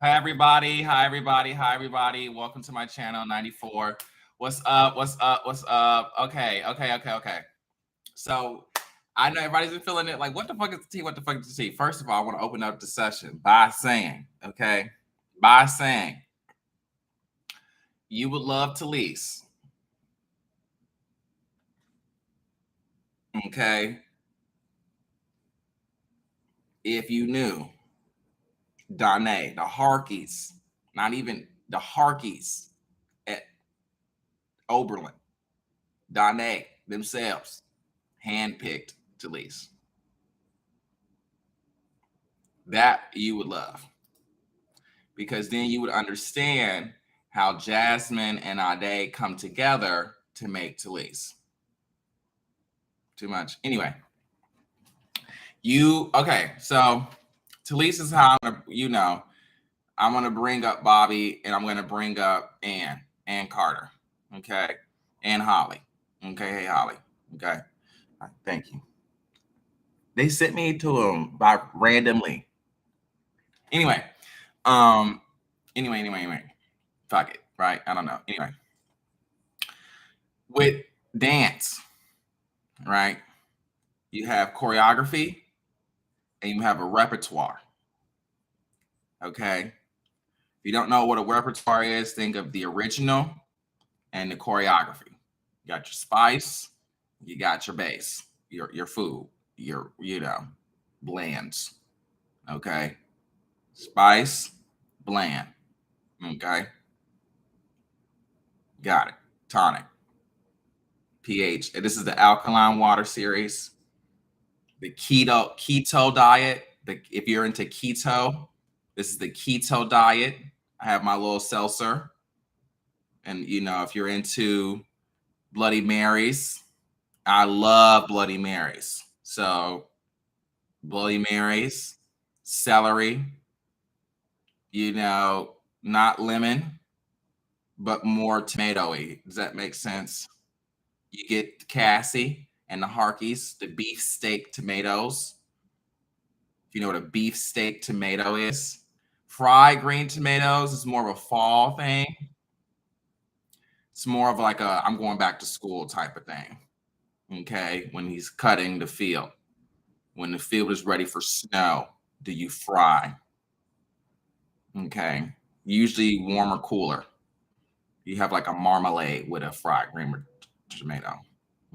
Hi everybody. Hi everybody. Hi everybody. Welcome to my channel 94. What's up? What's up? What's up? Okay. So I know everybody's been feeling it like, what the fuck is the tea? What the fuck is the tea? First of all, I want to open up the session by saying, you would love to lease. Okay. If you knew Danae, the Harkeys, not even the Harkeys at Oberlin, Danae themselves handpicked to lease. That you would love, because then you would understand how Jasmine and Ade come together to make Talise. Too much. Anyway, so Talise is how I'm gonna bring up Bobby, and I'm gonna bring up Ann Carter, okay, and Holly. Okay, hey Holly. Okay, thank you. They sent me to him by randomly. Anyway, fuck it, right? I don't know. Anyway, with dance, right? You have choreography and you have a repertoire. Okay. If you don't know what a repertoire is, think of the original and the choreography. You got your spice, you got your base, your food, your blends. Okay. Spice, bland. Okay. Got it. Tonic. pH. And this is the alkaline water series. The keto diet. If you're into keto, this is the keto diet. I have my little seltzer. And if you're into Bloody Marys, I love Bloody Marys. So Bloody Marys, celery, not lemon, but more tomatoey. Does that make sense? You get Cassie and the Harkeys, the beef steak tomatoes. If you know what a beef steak tomato is. Fried green tomatoes is more of a fall thing. It's more of like a I'm going back to school type of thing. Okay, when he's cutting the field. When the field is ready for snow, do you fry? Okay, usually warm or cooler. You have like a marmalade with a fried green tomato.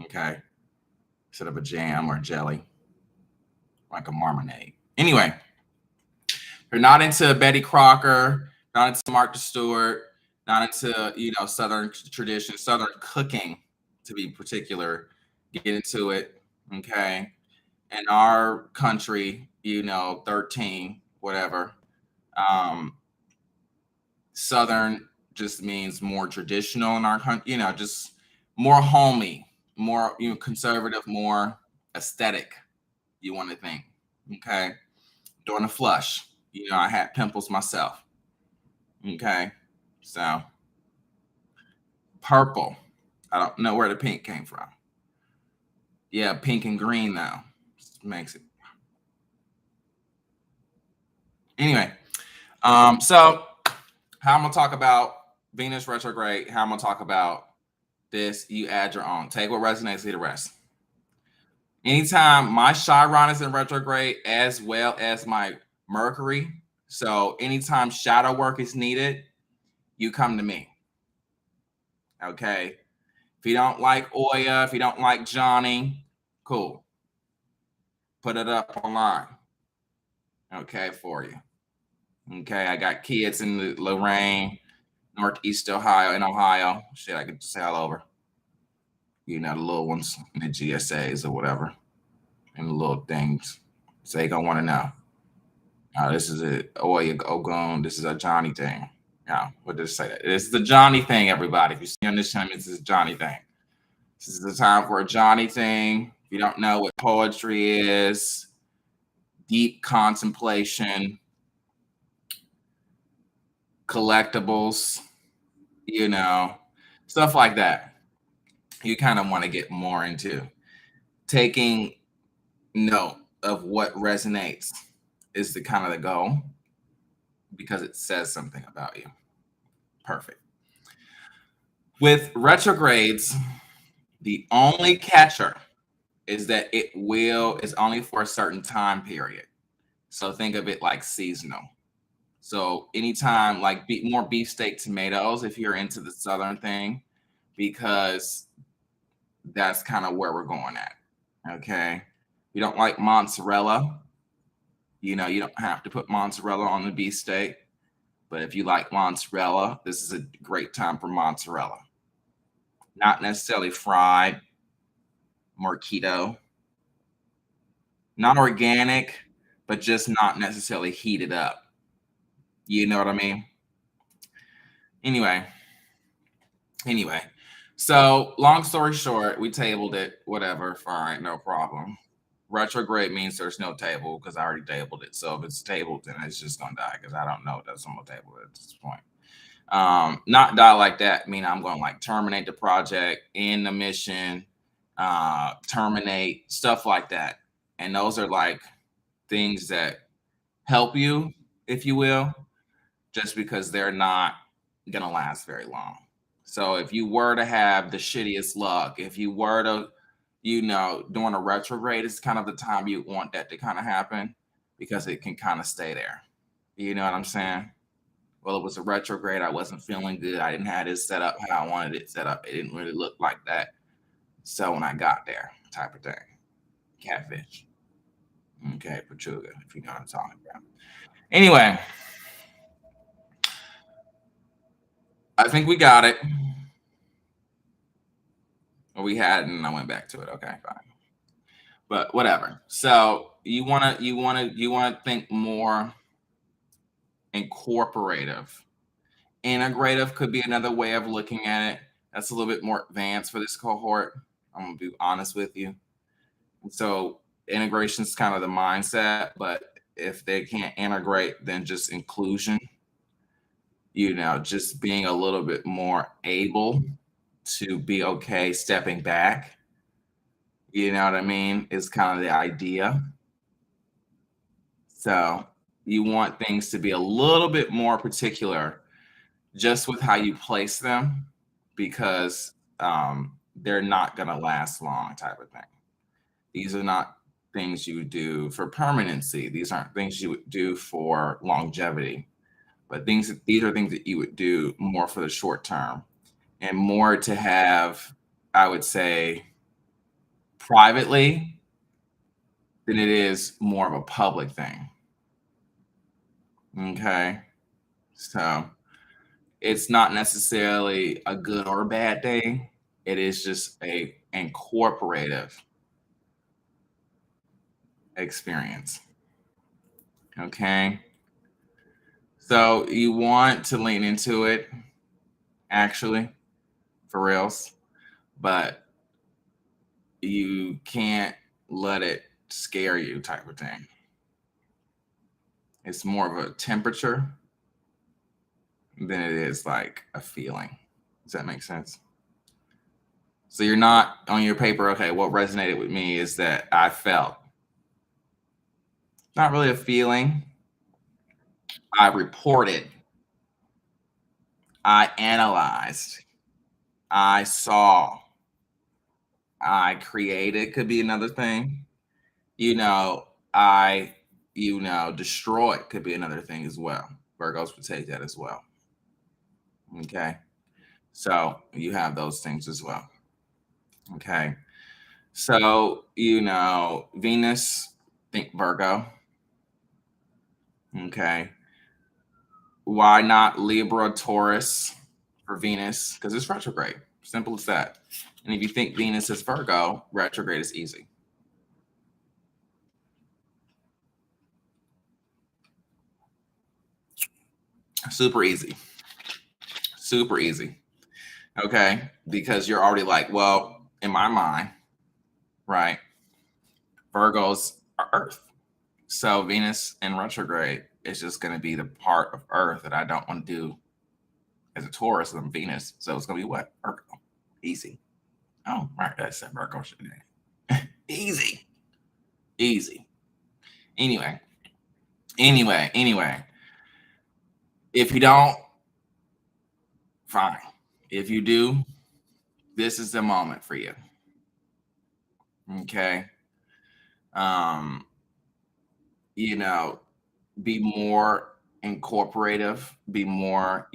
Okay, instead of a jam or jelly, like a marmalade. Anyway, you're not into Betty Crocker, not into Martha Stewart, not into Southern tradition, Southern cooking to be particular. Get into it, okay? In our country, 13, whatever. Southern just means more traditional in our country, just more homey, more conservative, more aesthetic. You want to think, okay? During the flush, I had pimples myself. Okay, so purple. I don't know where the pink came from. Yeah, pink and green though makes it. Anyway, so how I'm gonna talk about Venus retrograde, how I'm gonna talk about this, you add your own. Take what resonates, leave the rest. Anytime my chiron is in retrograde, as well as my Mercury, so anytime shadow work is needed, you come to me. Okay. If you don't like Oya, if you don't like Johnny, cool. Put it up online. Okay, for you. Okay, I got kids in Lorraine, Northeast Ohio, in Ohio. Shit, I could just say all over. The little ones in the GSAs or whatever. And the little things. So they gonna want to know. This is a Oya Ogun, this is a Johnny thing. Yeah, what did it say that? This is the Johnny thing, everybody. If you see on this channel, this is a Johnny thing. This is the time for a Johnny thing. If you don't know what poetry is, deep contemplation, collectibles, stuff like that. You kind of want to get more into taking note of what resonates is the kind of the goal. because it says something about you. Perfect. With retrogrades, the only catcher is that is only for a certain time period. So think of it like seasonal. So anytime, like more beefsteak tomatoes, if you're into the southern thing, because that's kind of where we're going at. Okay. You don't like mozzarella, you don't have to put mozzarella on the beefsteak. But if you like mozzarella, this is a great time for mozzarella. Not necessarily fried, more keto, not organic, but just not necessarily heated up. You know what I mean? Anyway, anyway. So long story short, we tabled it, whatever, fine, no problem. Retrograde means there's no table because I already tabled it. So if it's tabled, then it's just gonna die because I don't know that's on the table at this point. Not die like that, mean I'm going to like terminate the project, end the mission, terminate stuff like that. And those are like things that help you, if you will, just because they're not going to last very long. So if you were to have the shittiest luck, if you were to, doing a retrograde is kind of the time you want that to kind of happen because it can kind of stay there. You know what I'm saying? Well, it was a retrograde. I wasn't feeling good. I didn't have it set up how I wanted it set up. It didn't really look like that. So when I got there, type of thing. Catfish. Okay, Pachuga, if you know what I'm talking about. Anyway, I think we got it. Well, we had, and I went back to it. Okay, fine. But whatever. So you wanna think more incorporative. Integrative could be another way of looking at it. That's a little bit more advanced for this cohort. I'm gonna be honest with you. So integration is kind of the mindset, but if they can't integrate, then just inclusion. Just being a little bit more able to be okay stepping back. You know what I mean? Is kind of the idea. So you want things to be a little bit more particular just with how you place them because they're not going to last long type of thing. These are not things you would do for permanency. These aren't things you would do for longevity, but these are things that you would do more for the short term and more to have, I would say, privately than it is more of a public thing. Okay. So it's not necessarily a good or a bad thing. It is just a incorporative experience. Okay. So you want to lean into it, actually, for reals, but you can't let it scare you type of thing. It's more of a temperature than it is like a feeling. Does that make sense? So you're not on your paper, okay, what resonated with me is that I felt. Not really a feeling. I reported. I analyzed. I saw. I created could be another thing. I destroyed could be another thing as well. Virgos would take that as well. Okay. So you have those things as well. Okay. So, Venus, think Virgo. Okay. Why not Libra, Taurus for Venus? Because it's retrograde. Simple as that. And if you think Venus is Virgo, retrograde is easy. Super easy. Super easy. Okay. Because you're already like, well, in my mind, right? Virgos are Earth. So Venus in retrograde is just going to be the part of Earth that I don't want to do as a Taurus. I'm Venus. So it's going to be what? Virgo. Easy. Oh, right. That's that Virgo shit. Easy. Easy. Anyway. If you don't, fine. If you do, this is the moment for you. Okay. Um, you know, be more incorporative, be more,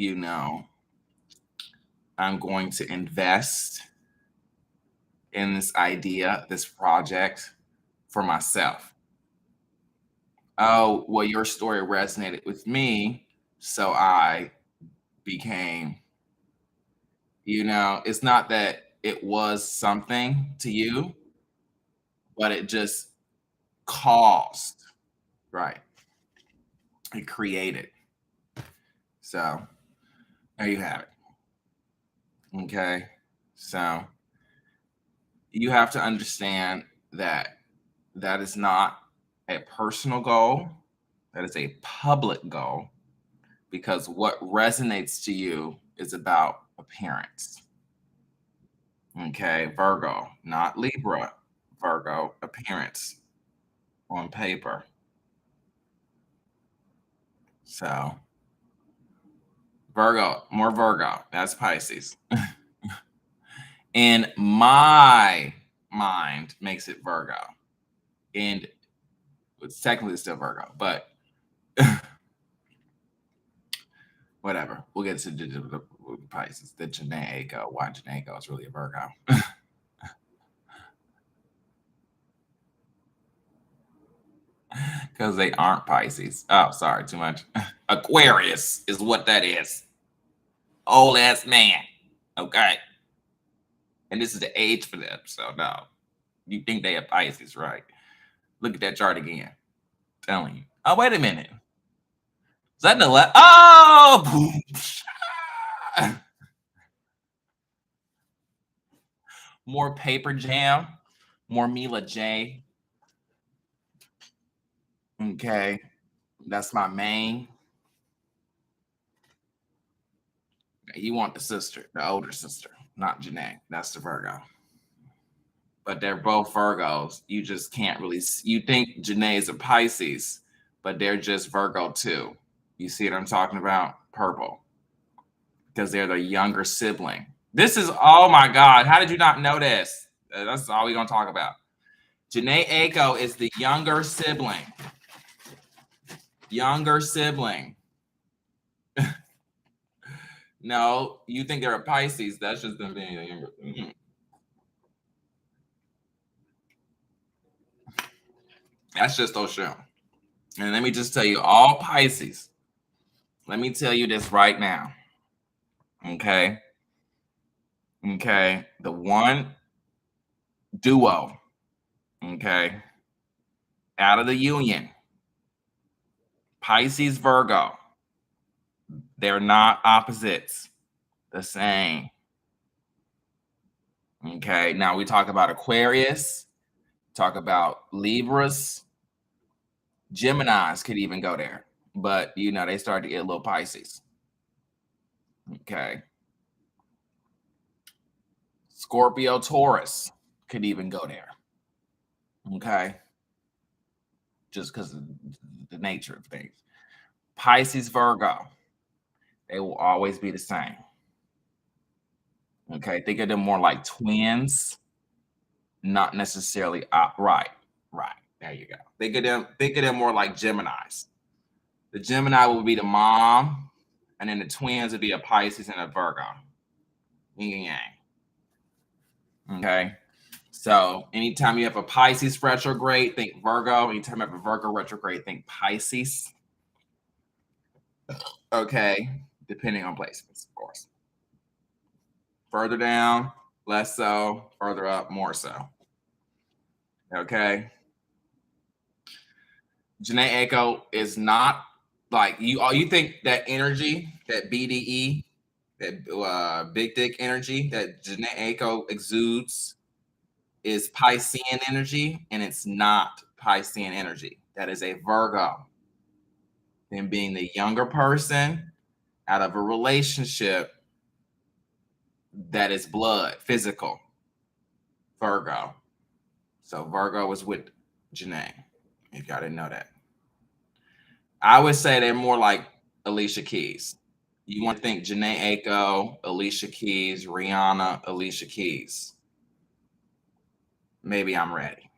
I'm going to invest in this idea, this project for myself. Oh, well, your story resonated with me, so I became, it's not that it was something to you, but it just caused, right? It created. So there you have it. Okay. So you have to understand that that is not a personal goal, that is a public goal, because what resonates to you is about appearance. Okay. Virgo, not Libra. Virgo, appearance on paper. So Virgo, more Virgo. That's Pisces. And my mind makes it Virgo. And it's technically still Virgo, but whatever. We'll get to the Pisces. The Janae Eiko. Why Janae Eiko is really a Virgo. Because they aren't Pisces. Oh, sorry, too much. Aquarius is what that is. Old ass man. Okay. And this is the age for them. So no. You think they have Pisces, right? Look at that chart again. Telling you. Oh, wait a minute. Is that the left? Oh, boom. More paper jam, more Mila J. Okay, that's my main. You want the sister, the older sister, not Janae. That's the Virgo. But they're both Virgos. You just can't really. You think Janae is a Pisces, but they're just Virgo too. You see what I'm talking about? Purple, because they're the younger sibling. This is, oh my God, how did you not know this? That's all we're gonna talk about. Janae Eiko is the younger sibling. Younger sibling. No, you think they're a Pisces. That's just them being a younger. That's just Oshun. And let me just tell you, all Pisces, let me tell you this right now. Okay. Okay. The one duo, okay, out of the union, Pisces, Virgo, they're not opposites, the same. Okay. Now we talk about Aquarius, talk about Libras, Geminis could even go there, but they start to get a little Pisces. Okay. Scorpio, Taurus could even go there. Okay. Just because of the nature of things. Pisces, Virgo, they will always be the same. Okay. Think of them more like twins, not necessarily right. Right. There you go. Think of them more like Geminis. The Gemini will be the mom, and then the twins would be a Pisces and a Virgo. Yin and yang. Okay. So anytime you have a Pisces retrograde, think Virgo. Anytime you have a Virgo retrograde, think Pisces. Okay. Depending on placements, of course. Further down, less so. Further up, more so. Okay. Janae Eiko is not like you. You think that energy, that BDE, that big dick energy that Janae Eiko exudes is Piscean energy, and it's not Piscean energy. That is a Virgo. Then being the younger person out of a relationship that is blood, physical, Virgo. So Virgo was with Janae, if y'all didn't know that. I would say they're more like Alicia Keys. You want to think Janae Aiko, Alicia Keys, Rihanna, Alicia Keys. Maybe I'm ready.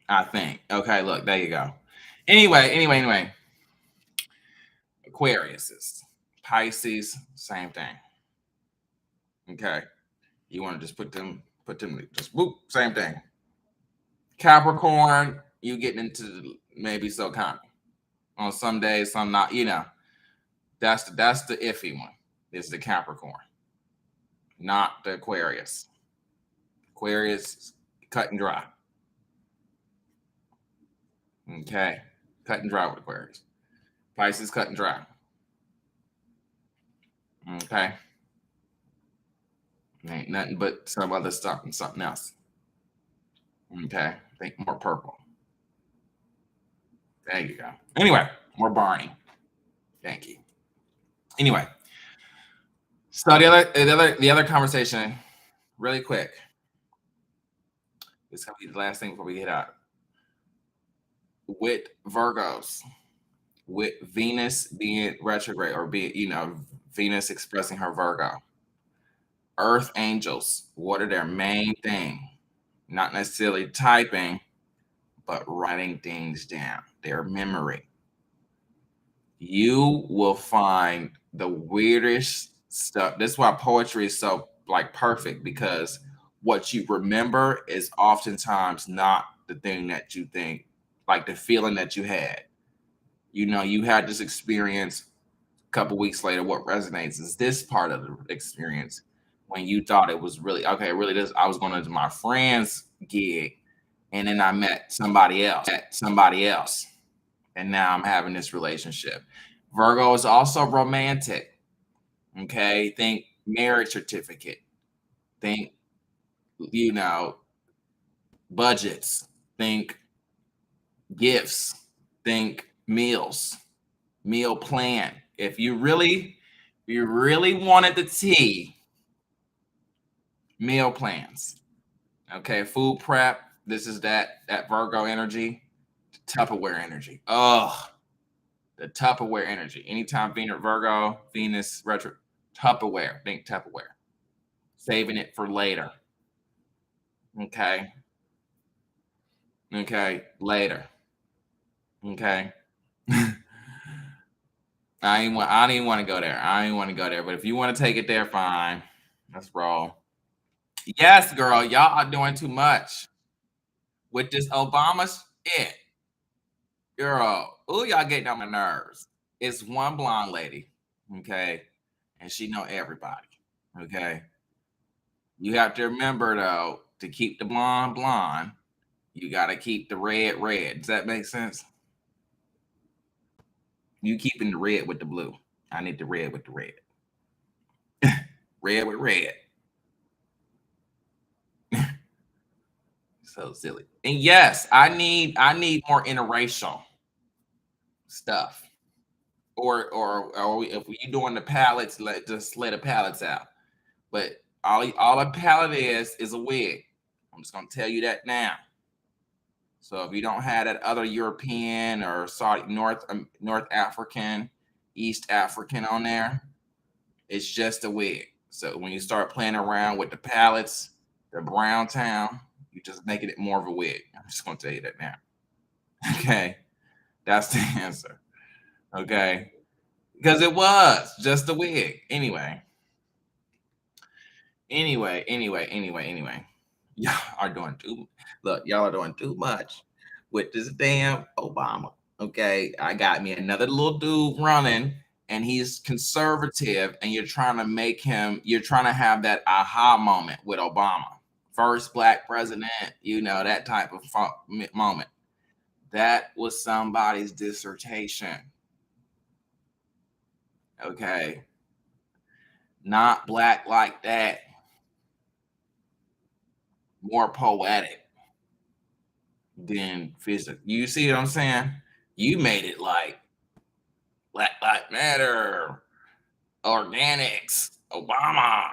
I think. Okay, look, there you go. Anyway. Aquariuses, Pisces, same thing. Okay. You want to just put them, just whoop, same thing. Capricorn, you getting into maybe so kind of on some days, some not, That's the iffy one. Is the Capricorn, not the Aquarius. Aquarius, cut and dry. Okay. Cut and dry with Aquarius. Pisces, cut and dry. Okay. Ain't nothing but some other stuff and something else. Okay. Think more purple. There you go. Anyway, more Barney. Thank you. Anyway, so the other conversation, really quick. This is gonna be the last thing before we get out. With Virgos, with Venus being retrograde or Venus expressing her Virgo. Earth angels, what are their main thing? Not necessarily typing, but writing things down, their memory. You will find the weirdest stuff. That's why poetry is so perfect, because what you remember is oftentimes not the thing that you think, like the feeling that you had. You had this experience a couple weeks later. What resonates is this part of the experience when you thought it was really okay. Really, this I was going to my friend's gig, and then I met somebody else, and now I'm having this relationship. Virgo is also romantic. Okay, think marriage certificate. Think budgets. Think gifts. Think meals. Meal plan. If you really wanted the tea, meal plans. Okay, food prep. This is that Virgo energy, Tupperware energy. Oh, the Tupperware energy. Anytime Venus retro, Tupperware. Think Tupperware. Saving it for later. Okay. Okay. Later. Okay. I didn't even want to go there. I didn't want to go there. But if you want to take it there, fine. Let's roll. Yes, girl. Y'all are doing too much with this Obama shit. Girl. Ooh, y'all getting on my nerves. It's one blonde lady. Okay. And she know everybody. Okay. You have to remember though, to keep the blonde blonde, you gotta keep the red red. Does that make sense? You keeping the red with the blue. I need the red with the red. Red with red. So silly. And yes, I need more interracial stuff. Or if we doing the palettes, just let the palettes out. But all a palette is a wig. I'm just gonna tell you that now. So if you don't have that other European or Saudi North African, East African on there, it's just a wig. So when you start playing around with the palettes, the brown town, you're just making it more of a wig. I'm just gonna tell you that now. Okay. That's the answer. Okay. Because it was just a wig. Anyway. Y'all are doing too look, y'all are doing too much with this damn Obama. Okay. I got me another little dude running, and he's conservative, and you're trying to have that aha moment with Obama. First black president, that type of moment. That was somebody's dissertation. Okay. Not black like that. More poetic than physical. You see what I'm saying? You made it like Black Lives Matter, organics, Obama.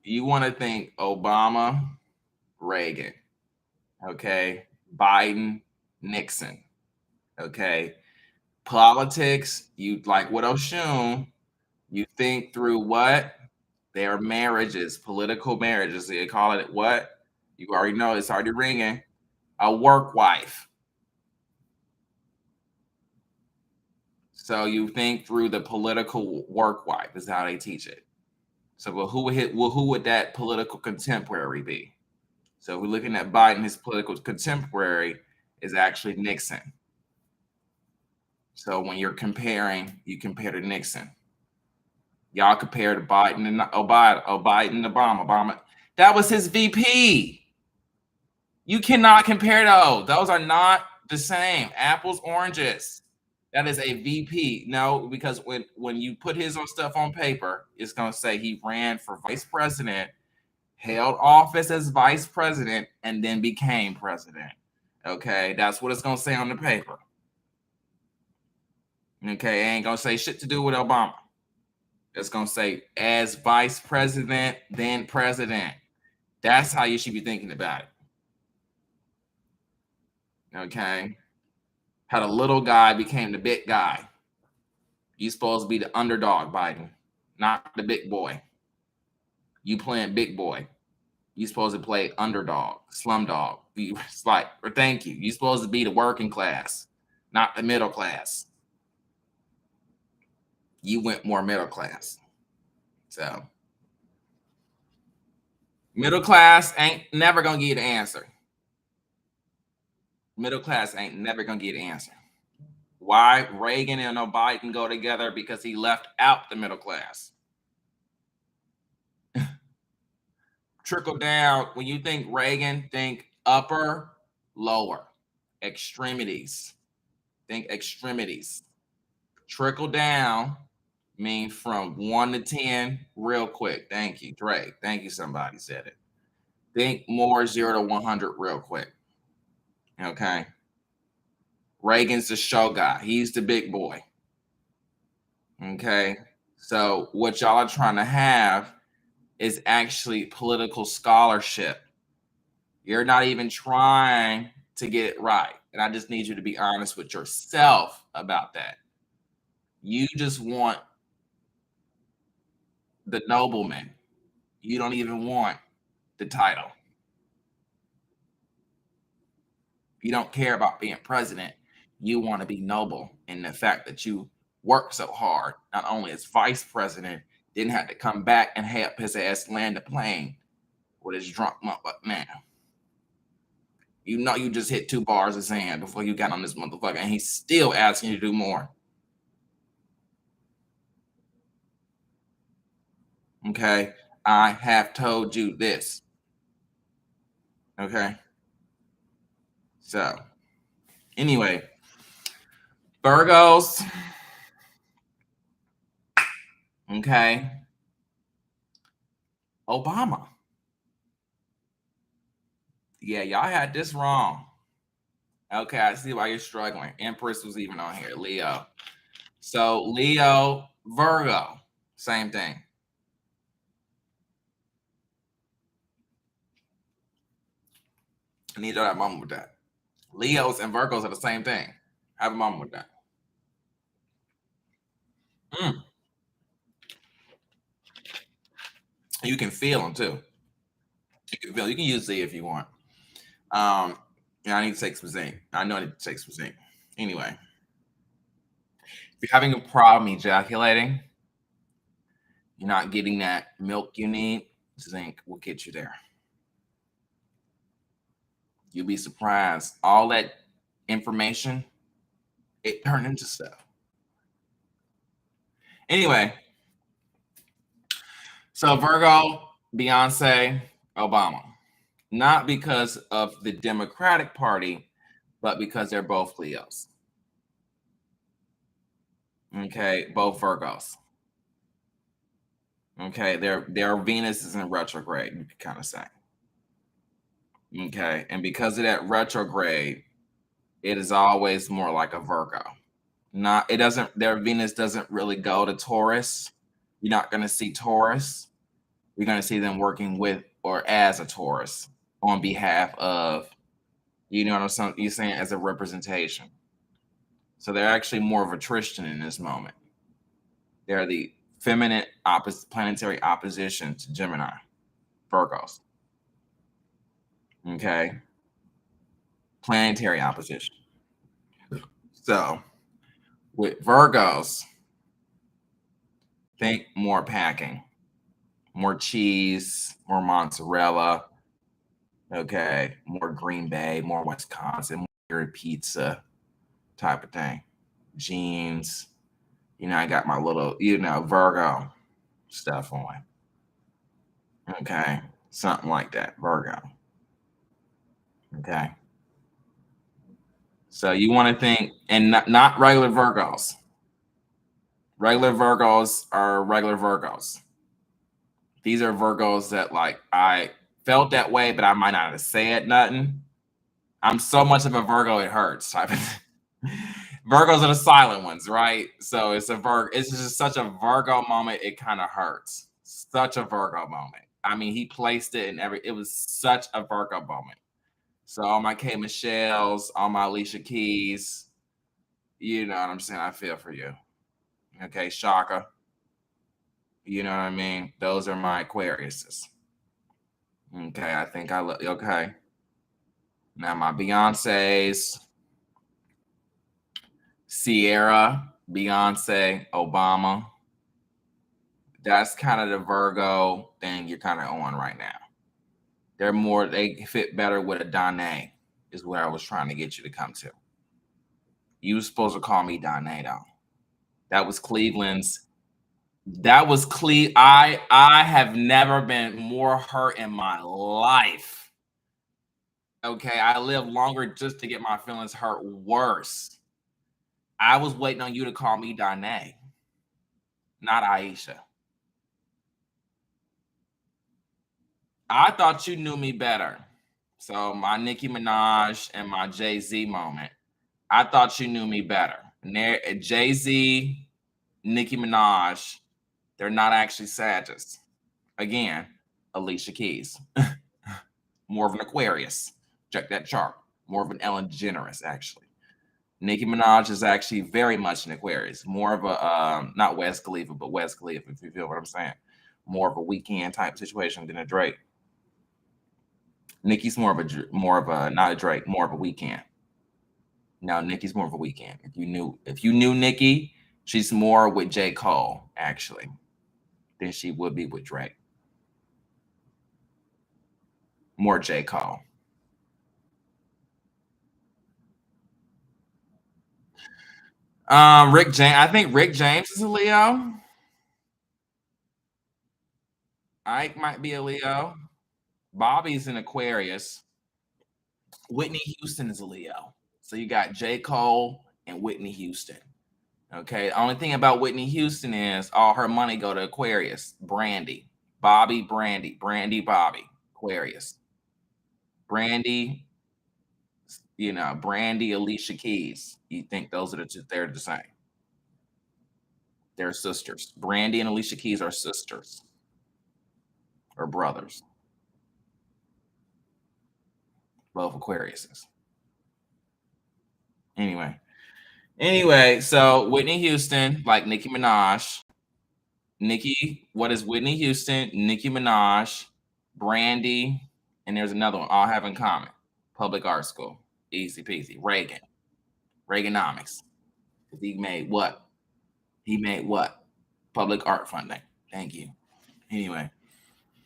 You want to think Obama, Reagan. Okay. Biden, Nixon. Okay. Politics, you like what Oshun, you think through what? Their marriages, political marriages. They call it what? You already know it's already ringing. A work wife. So you think through the political work wife is how they teach it. So who would that political contemporary be? So we're looking at Biden, his political contemporary is actually Nixon. So when you're comparing, you compare to Nixon. Y'all compare to Biden and Biden, Obama. That was his VP. You cannot compare those. Those are not the same. Apples, oranges. That is a VP. No, because when you put his own stuff on paper, it's gonna say he ran for vice president, held office as vice president, and then became president. Okay, that's what it's gonna say on the paper. Okay, it ain't gonna say shit to do with Obama. It's gonna say as vice president, then president. That's how you should be thinking about it. Okay. How the little guy became the big guy. You supposed to be the underdog, Biden, not the big boy. You playing big boy. You supposed to play underdog, slum dog. It's like, or thank you. You supposed to be the working class, not the middle class. You went more middle class. So middle class ain't never gonna give you the answer. Middle class ain't never gonna get the answer. Why Reagan and Biden go together? Because he left out the middle class. Trickle down. When you think Reagan, think upper, lower, extremities. Think extremities. Trickle down mean from 1 to 10 real quick. Thank you, Drake. Thank you. Somebody said it. Think more 0 to 100 real quick. Okay. Reagan's the show guy. He's the big boy. Okay. So what y'all are trying to have is actually political scholarship. You're not even trying to get it right. And I just need you to be honest with yourself about that. You just want the nobleman. You don't even want the title. You don't care about being president. You want to be noble in the fact that you work so hard, not only as vice president, didn't have to come back and help his ass land the plane with his drunk motherfucker. Man, you know you just hit 2 bars of sand before you got on this motherfucker, and he's still asking you to do more. Okay, I have told you this. Okay, so anyway, Virgos. Okay, Obama. Yeah, y'all had this wrong. Okay, I see why you're struggling. Empress was even on here. Leo. So Leo, Virgo, same thing. I need to have a moment with that. Leos and Virgos are the same thing. Have a moment with that. Mm. You can feel them too. You can feel. You can use Z if you want. Yeah, I need to take some zinc. I know I need to take some zinc. Anyway, if you're having a problem ejaculating, you're not getting that milk you need, zinc will get you there. You'll be surprised. All that information, it turned into stuff. Anyway, so Virgo, Beyonce, Obama. Not because of the Democratic Party, but because they're both Leos. Okay, both Virgos. Okay, their Venus is in retrograde, you could kind of say. Okay, and because of that retrograde, it is always more like a Virgo. Not it doesn't their Venus doesn't really go to Taurus. You're not going to see Taurus. You're going to see them working with or as a Taurus on behalf of You know what I'm saying? You're saying as a representation. So they're actually more of a Tristan in this moment. They're the feminine planetary opposition to Gemini, Virgos. Okay. Planetary opposition. So with Virgos, think more packing, more cheese, more mozzarella. Okay. More Green Bay, more Wisconsin, more pizza type of thing. Jeans. I got my little, Virgo stuff on. Okay. Something like that. Virgo. Okay. So you want to think, and not regular Virgos. Regular Virgos are regular Virgos. These are Virgos that like I felt that way, but I might not have said nothing. I'm so much of a Virgo it hurts type of thing. Virgos are the silent ones, right? So it's a Virgo. It's just such a Virgo moment. It kind of hurts. Such a Virgo moment. I mean, he placed it in it was such a Virgo moment. So all my K Michelle's, all my Alicia Keys, you know what I'm saying? I feel for you. Okay, Shaka. You know what I mean? Those are my Aquariuses. Okay, I think I look okay. Now my Beyonce's, Sierra, Beyonce, Obama. That's kind of the Virgo thing you're kind of on right now. They fit better with a Danae, is what I was trying to get you to come to. You were supposed to call me Danae though. That was Cleveland's. That was I have never been more hurt in my life. Okay, I live longer just to get my feelings hurt worse. I was waiting on you to call me Danae, not Aisha. I thought you knew me better. So my Nicki Minaj and my Jay-Z moment. I thought you knew me better. Jay-Z, Nicki Minaj, they're not actually Sagittarius. Again, Alicia Keys. More of an Aquarius. Check that chart. More of an Ellen DeGeneres, actually. Nicki Minaj is actually very much an Aquarius. More of a, not Wes Khalifa, but Wes Khalifa, if you feel what I'm saying. More of a weekend type situation than a Drake. Nicki's more of a not a Drake, more of a weekend. Now Nicki's more of a weekend. If you knew Nicki, she's more with J. Cole, actually, than she would be with Drake. More J. Cole. Rick James. I think Rick James is a Leo. Ike might be a Leo. Bobby's an Aquarius. Whitney Houston is a Leo. So you got J. Cole and Whitney Houston. Okay. The only thing about Whitney Houston is all her money go to Aquarius. Brandy. Bobby, Brandy. Brandy, Bobby. Aquarius. Brandy, Brandy, Alicia Keys. You think those are they're the same. They're sisters. Brandy and Alicia Keys are sisters or brothers. Both Aquariuses. Anyway, so Whitney Houston, like Nicki Minaj. What is Whitney Houston, Nicki Minaj, Brandy, and there's another one all have in common. Public art school. Easy peasy. Reagan. Reaganomics. He made what? Public art funding. Thank you. Anyway,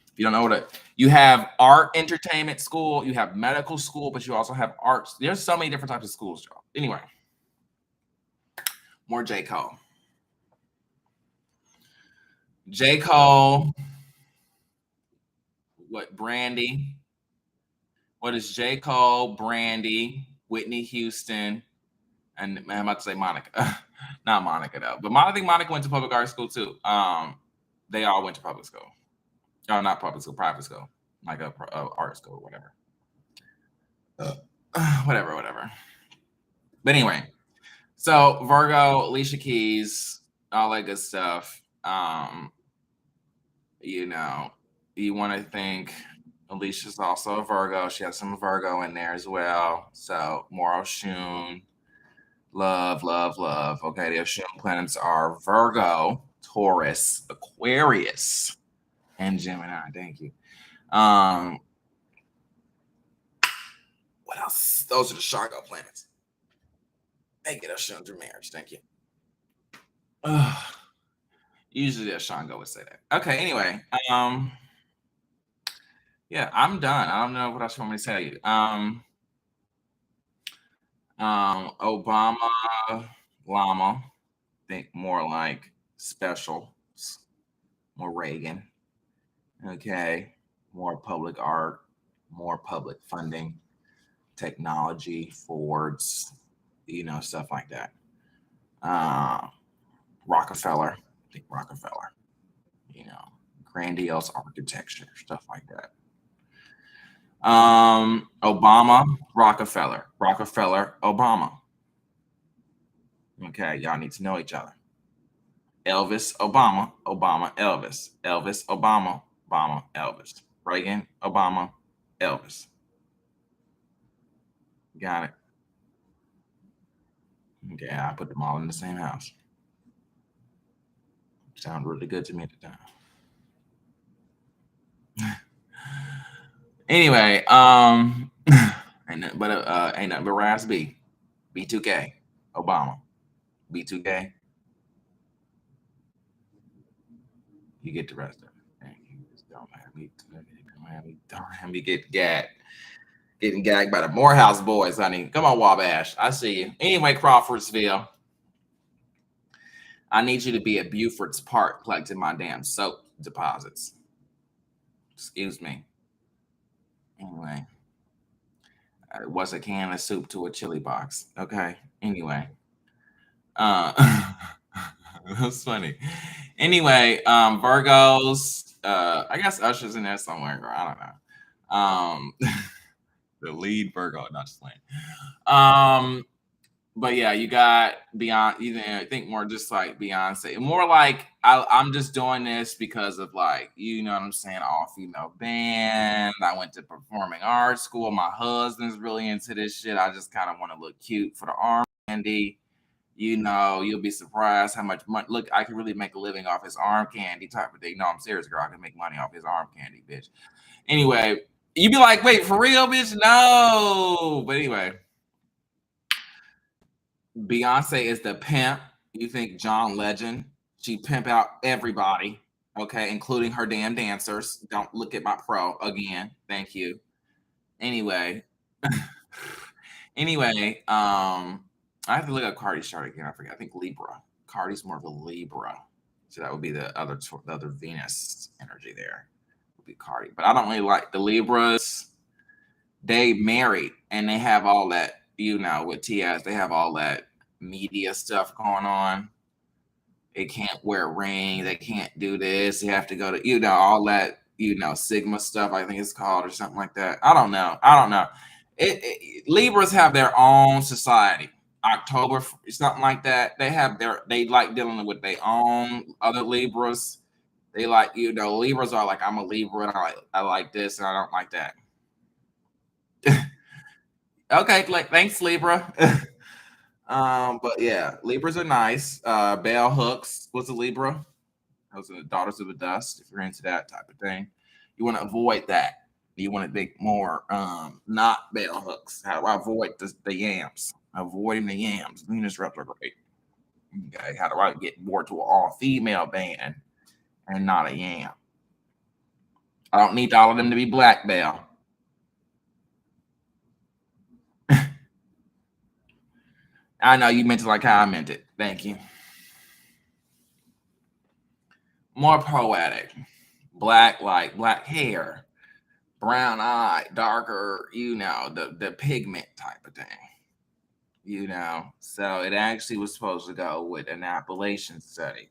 if you don't know you have art entertainment school, you have medical school, but you also have arts. There's so many different types of schools, y'all. Anyway, more J. Cole. J. Cole. What? Brandy. What is J. Cole, Brandy, Whitney Houston, and I'm about to say Monica. Not Monica though, but I think Monica went to public art school too. They all went to public school. Oh, not public school, private school, like a art school, whatever. Whatever. But anyway, so Virgo, Alicia Keys, all that good stuff. You want to think Alicia's also a Virgo. She has some Virgo in there as well. So Moro Shun, love, love, love. Okay, the Shun planets are Virgo, Taurus, Aquarius, and Gemini. Thank you. What else? Those are the Shargo planets. They get us shown through marriage. Thank you. Usually a Shango would say that. Okay, anyway. Yeah, I'm done. I don't know what else you want me to tell you. Obama, Llama, think more like special, more Reagan. Okay, more public art, more public funding, technology, Fords, stuff like that. Rockefeller, think Rockefeller, grandiose architecture, stuff like that. Obama, Rockefeller, Obama. Okay, y'all need to know each other. Elvis, Obama, Elvis. Elvis, Obama, Elvis. Reagan, Obama, Elvis. Got it. Okay, I put them all in the same house. Sound really good to me at the time. Anyway, ain't nothing but Ras B. B2K, Obama. B2K. You get the rest of it. You just don't have me get gagged. Getting gagged by the Morehouse boys, honey. Come on, Wabash. I see you. Anyway, Crawfordsville. I need you to be at Buford's Park collecting my damn soap deposits. Excuse me. Anyway. What's a can of soup to a chili box? Okay. Anyway. That's funny. Anyway, Virgos. I guess Usher's in there somewhere. I don't know. The lead Virgo, not just playing. But yeah, you got Beyonce. I think more just like Beyonce, more like I'm just doing this because of like what I'm saying, all female band. I went to performing arts school. My husband's really into this shit. I just kind of want to look cute for the arm candy. You'll be surprised how much money. Look, I can really make a living off his arm candy type of thing. No, I'm serious, girl. I can make money off his arm candy, bitch. Anyway, you'd be like, wait, for real, bitch? No. But anyway, Beyonce is the pimp. You think John Legend? She pimp out everybody, okay, including her damn dancers. Don't look at my pro again. Thank you. Anyway, I have to look at Cardi's chart again. I forget. I think Libra. Cardi's more of a Libra, so that would be the other Venus energy there. Would be Cardi, but I don't really like the Libras. They married and they have all that, with TS, they have all that media stuff going on. They can't wear rings. They can't do this. They have to go to, all that, Sigma stuff, I think it's called, or something like that. I don't know. Libras have their own society. October, something like that. They like dealing with their own other Libras. They like, Libras are like, I'm a Libra and I like this and I don't like that. Okay, like thanks, Libra. But yeah, Libras are nice. Bell Hooks was a Libra. Those are the Daughters of the Dust. If you're into that type of thing, you want to avoid that. You want to be more not Bell Hooks. How do I avoid the yams? Avoiding the yams. Venus retrograde. Okay, how do I get more to an all-female band and not a yam? I don't need all of them to be black Bell. I know you meant it like how I meant it. Thank you. More poetic. Black, like black hair, brown eye, darker, the pigment type of thing. So it actually was supposed to go with an Appalachian study.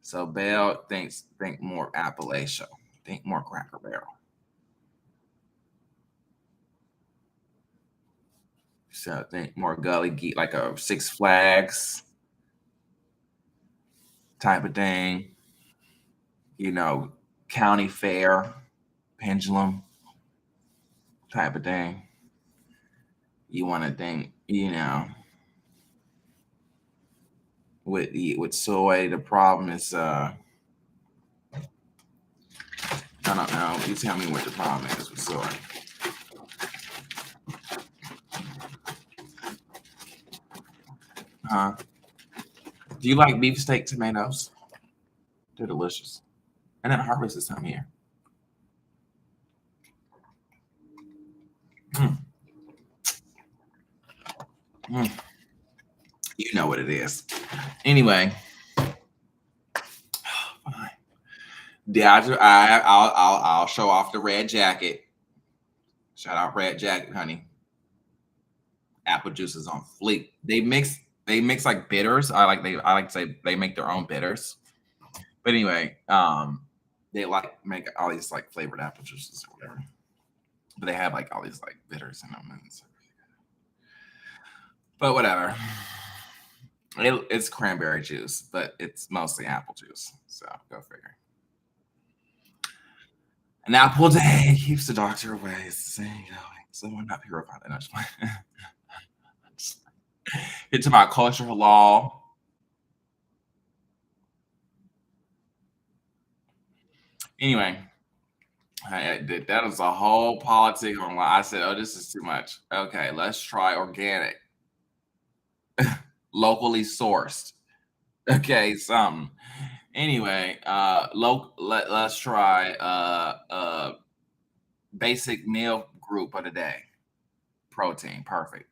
So Bell think more Appalachia, think more Cracker Barrel. So think more Gully Geek, like a Six Flags type of thing. County fair, pendulum, type of thing. You want to think, you know, with soy, the problem is I don't know. You tell me what the problem is with soy. Huh? Do you like beefsteak tomatoes? They're delicious. And then harvest this time here. Mm. Mm. You know what it is. Anyway, fine. Yeah, I'll show off the red jacket. Shout out red jacket, honey. Apple juice is on fleek. They mix like bitters. I like to say they make their own bitters. But anyway, they like make all these like flavored apple juices or whatever. But they have like all these like bitters in them. And but whatever. It's cranberry juice, but it's mostly apple juice. So go figure. An apple a day keeps the doctor away. It's the saying, so I'm not purified that much. It's about cultural law. Anyway, that was a whole politic on why I said, oh, this is too much. Okay, let's try organic, locally sourced. Okay, something. Anyway, let's try basic meal group of the day. Protein, perfect.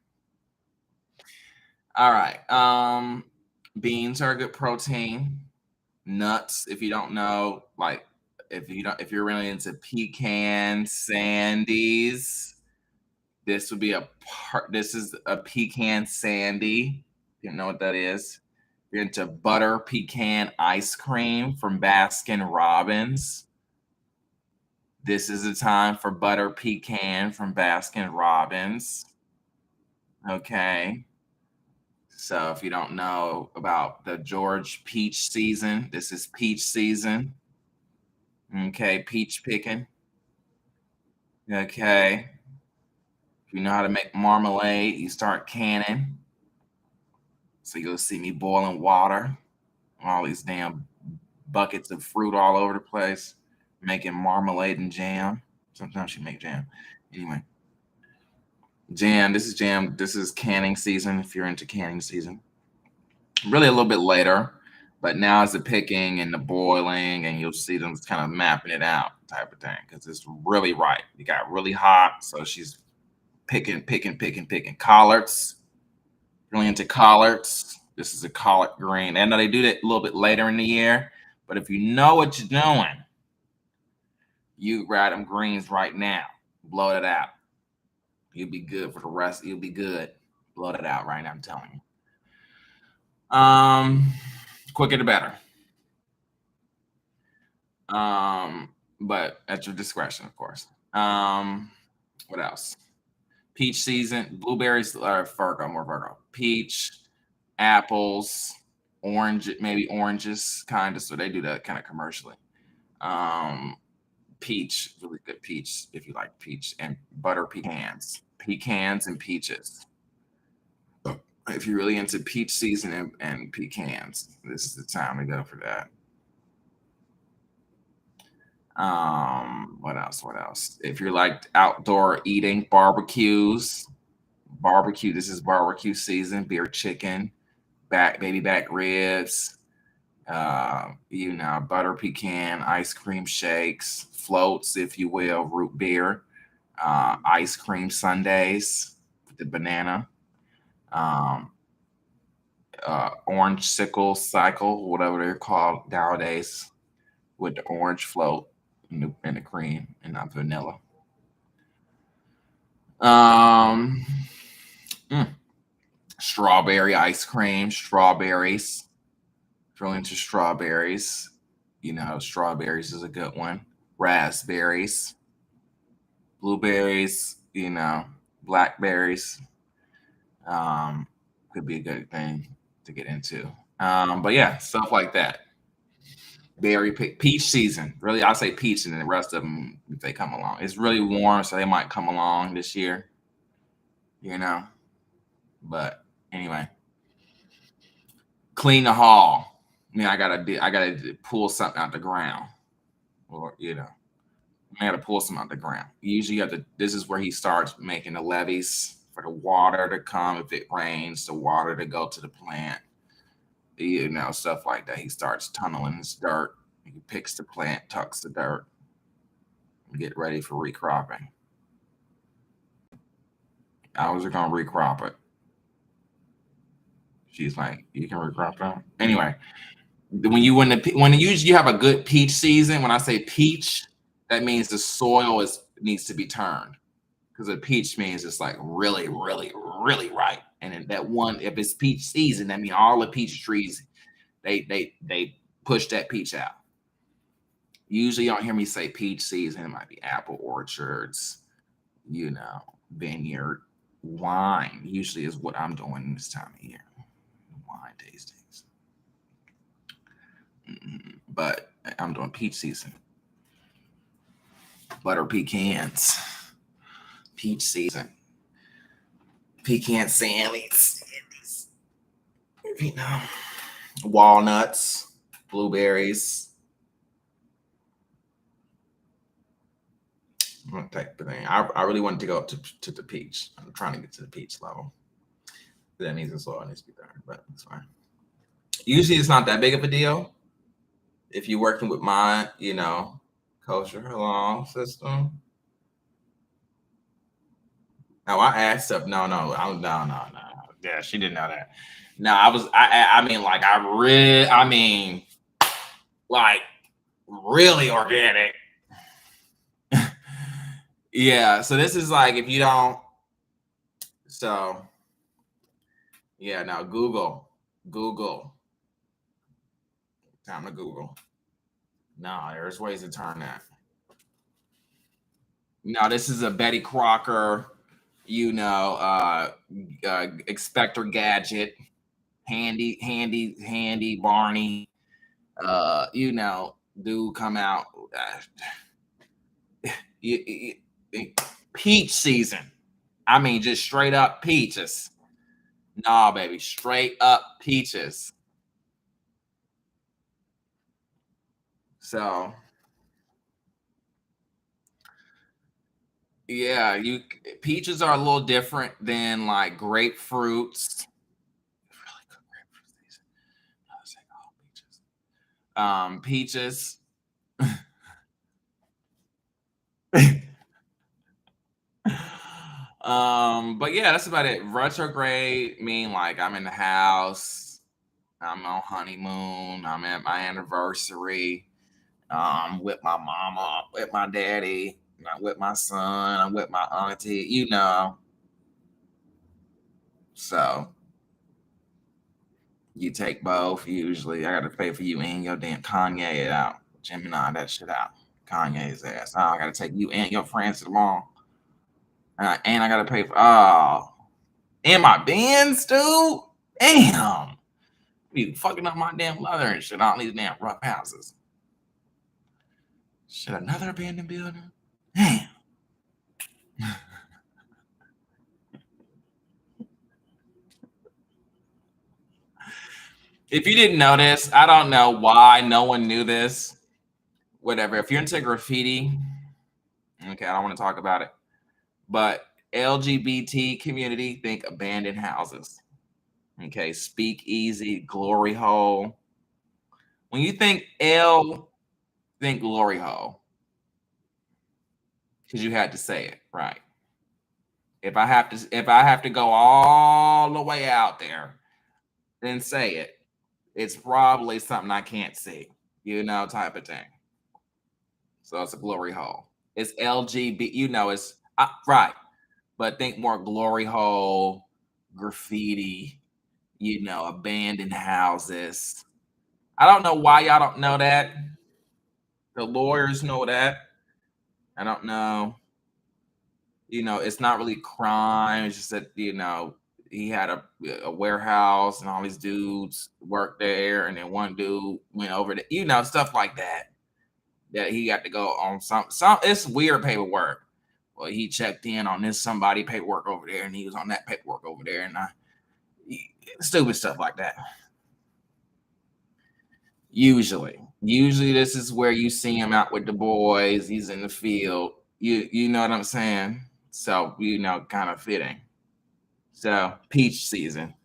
All right. Beans are a good protein. Nuts, if you don't know, like if you're really into pecan sandies, this would be a part. This is a pecan sandy. You know what that is? You're into butter pecan ice cream from Baskin Robbins. This is the time for butter pecan from Baskin Robbins. Okay. So if you don't know about the George peach season, this is peach season. Okay, peach picking. Okay. If you know how to make marmalade, you start canning. So you'll see me boiling water, all these damn buckets of fruit all over the place, making marmalade and jam. Sometimes you make jam. Anyway, jam. This is jam. This is canning season. If you're into canning season, really a little bit later, but now it's the picking and the boiling, and you'll see them kind of mapping it out type of thing because it's really ripe. It got really hot, so she's picking collards. Really into collards. This is a collard green. I know they do that a little bit later in the year, but if you know what you're doing, you grab them greens right now. Blow it out. You'll be good for the rest. You'll be good. Blow it out right now. I'm telling you. Quicker the better. But at your discretion, of course. What else? Peach season, blueberries are Virgo, more Virgo. Peach, apples, orange, maybe oranges, kind of. So they do that kind of commercially. Peach, really good peach if you like peach, and butter pecans and peaches. If you're really into peach season and pecans, this is the time to go for that. What else? What else? If you're like outdoor eating, barbecue. This is barbecue season. Beer chicken, baby back ribs. Butter pecan, ice cream shakes, floats, if you will, root beer, ice cream sundaes with the banana, um, orange cycle, whatever they're called nowadays, with the orange float and the cream and not vanilla. Um, mm, Strawberry ice cream, strawberries. Throw into strawberries. Strawberries is a good one. Raspberries, blueberries, blackberries. Um, could be a good thing to get into. But yeah, stuff like that. berry peach season. Really, I'll say peach, and then the rest of them, if they come along. It's really warm, so they might come along this year, you know. But anyway, clean the hall. I mean, I gotta pull something out the ground, or I gotta pull something out the ground. Usually, you have to. This is where he starts making the levees for the water to come if it rains, the water to go to the plant, stuff like that. He starts tunneling his dirt. He picks the plant, tucks the dirt, and get ready for recropping. I was gonna recrop it. She's like, "You can recrop that." Anyway, when usually you have a good peach season. When I say peach, that means the soil needs to be turned, because a peach means it's like really, really, really ripe. And then that one, if it's peach season, that means all the peach trees they push that peach out. Usually, you don't hear me say peach season. It might be apple orchards, vineyard, wine. Usually is what I'm doing this time of year. Wine tastings. But I'm doing peach season. Butter pecans. Peach season. Pecan sammies. Walnuts, blueberries. Type of thing. I really wanted to go up to the peach. I'm trying to get to the peach level. That means the soil needs to be better, but it's fine. Usually it's not that big of a deal if you're working with my, kosher halal system. No, I asked stuff. No. Yeah, she didn't know that. No, I mean, like, like, really organic. Yeah. So this is like, if you don't, so yeah. Now Google. Time to Google. No, there's ways to turn that. Now this is a Betty Crocker, Expector Gadget, handy Barney, dude come out. Peach season. I mean, just straight up peaches. Nah, baby, straight up peaches. So yeah, peaches are a little different than like grapefruits. Really good grapefruit season. I was like, peaches. But yeah, that's about it. Retrograde mean like I'm in the house, I'm on honeymoon, I'm at my anniversary, with my mama, with my daddy, I'm with my son, I'm with my auntie, So you take both usually. I gotta pay for you and your damn Kanye it out. Gemini that shit out. Kanye's ass. Oh, I gotta take you and your friends to the mall. And I gotta pay for and my Benz, dude. Damn. Be fucking up my damn leather and shit on these damn rough houses. Shit, another abandoned building? Damn. If you didn't know this, I don't know why no one knew this. Whatever. If you're into graffiti, okay, I don't want to talk about it. But LGBT community, think abandoned houses. Okay, speak easy, glory hole. When you think think glory hole. Because you had to say it, right? If I have to go all the way out there, then say it. It's probably something I can't see, type of thing. So it's a glory hole. It's LGBT, it's right. But think more glory hole, graffiti, abandoned houses. I don't know why y'all don't know that. The lawyers know that. I don't know. It's not really crime. It's just that, he had a warehouse and all these dudes worked there, and then one dude went over to, stuff like that. That he got to go on some it's weird paperwork. Well, he checked in on this somebody paperwork over there, and he was on that paperwork over there, and stupid stuff like that. Usually this is where you see him out with the boys. He's in the field. You know what I'm saying? So kind of fitting. So peach season.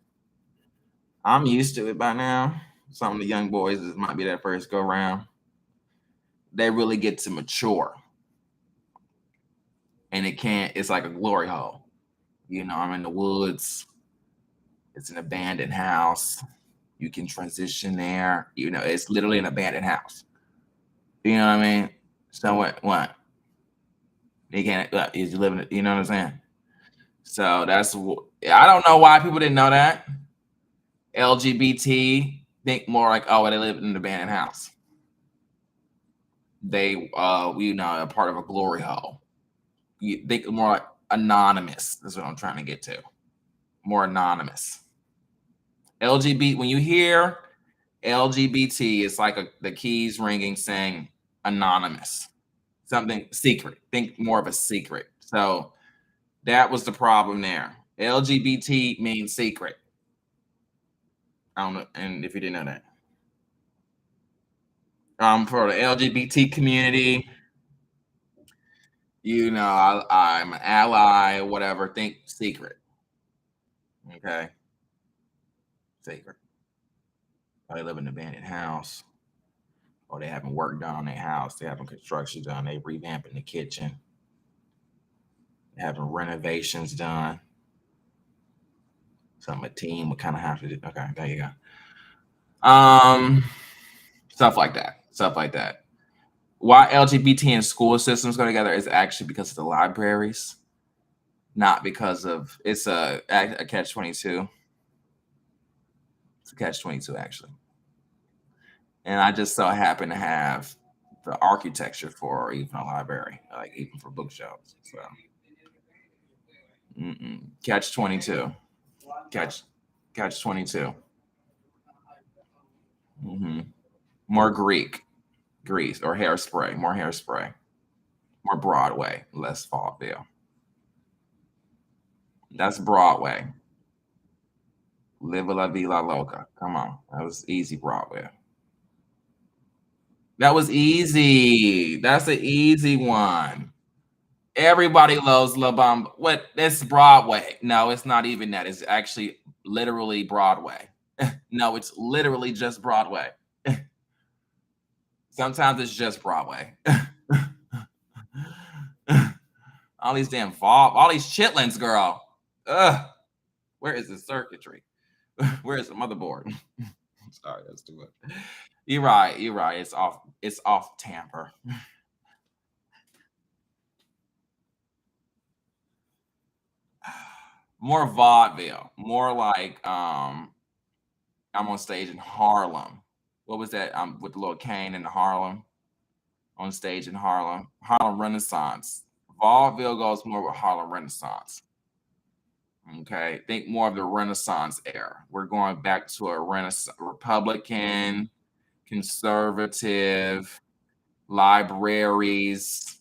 I'm used to it by now. Some of the young boys, this might be their first go round. They really get to mature, and it's like a glory hole. I'm in the woods. It's an abandoned house. You can transition there. It's literally an abandoned house. You know what I mean? So what? You can't. Is living? You know what I'm saying? So I don't know why people didn't know that. LGBT think more like, oh, they live in an abandoned house. They, a part of a glory hole. You think more like anonymous. That's what I'm trying to get to. More anonymous. LGBT. When you hear LGBT, it's like the keys ringing, saying anonymous, something secret. Think more of a secret. So that was the problem there. LGBT means secret. I don't know, and if you didn't know that. For the LGBT community, I'm an ally, whatever. Think secret. Okay. Secret. Oh, they live in an abandoned house. Or they having work done on their house. They having construction done. They revamping the kitchen. They having renovations done. Something a team would kind of have to do. Okay, there you go. Stuff like that. Stuff like that. Why LGBT and school systems go together is actually because of the libraries, not because of it's a catch-22. It's a catch-22 actually, and I just so happen to have the architecture for even a library, like even for bookshelves. So catch-22, catch-22. More Grease or Hairspray, more Hairspray, more Broadway, less vaudeville. That's Broadway. Live la vida loca. Come on, that was easy Broadway. That was easy. That's an easy one. Everybody loves La Bamba. What? That's Broadway. No, it's not even that. It's actually literally Broadway. No, it's literally just Broadway. Sometimes it's just Broadway. All these all these chitlins, girl. Ugh. Where is the circuitry? Where is the motherboard? Sorry, that's too much. You're right. You're right. It's off tamper. More vaudeville. More like I'm on stage in Harlem. What was that? With the little cane in Harlem. On stage in Harlem. Harlem Renaissance. Vaudeville goes more with Harlem Renaissance. Okay. Think more of the Renaissance era. We're going back to a Renaissance Republican, conservative, libraries,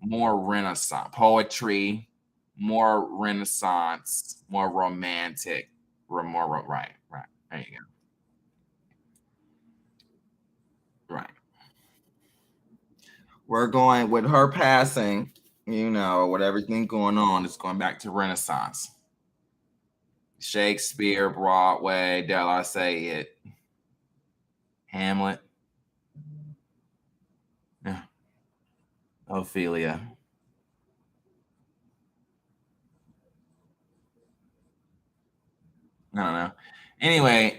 more Renaissance, poetry, more Renaissance, more romantic, right. There you go. Right. We're going with her passing, with everything going on, it's going back to Renaissance. Shakespeare, Broadway, dare I say it? Hamlet. Yeah. Ophelia. I don't know. Anyway,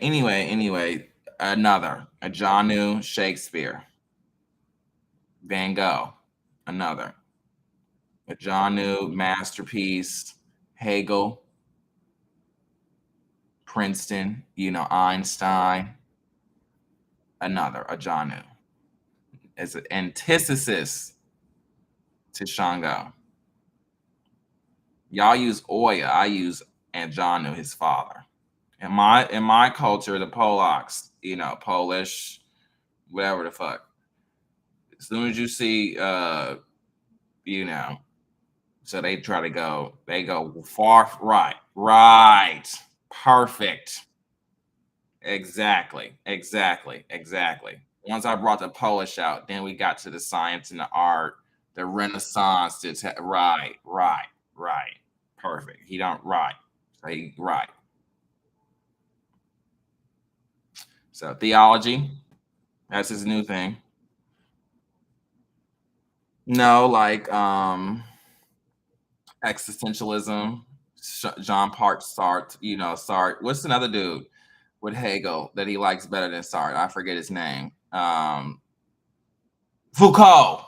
a John New Shakespeare. Van Gogh, another. A John New masterpiece. Hegel, Princeton, Einstein, another, a John New. It's an antithesis to Shango. Y'all use Oya. I use and Janu, his father. In my culture, the Polacks, Polish, whatever the fuck. As soon as you see, you know, so they try to go, they go far right, right, perfect, exactly, exactly, exactly. Once I brought the Polish out, then we got to the science and the art, the Renaissance. Right, right, right, perfect. He don't right, so he right. So theology, that's his new thing. No, like existentialism, Jean Paul Sartre, Sartre. What's another dude with Hegel that he likes better than Sartre? I forget his name. Foucault.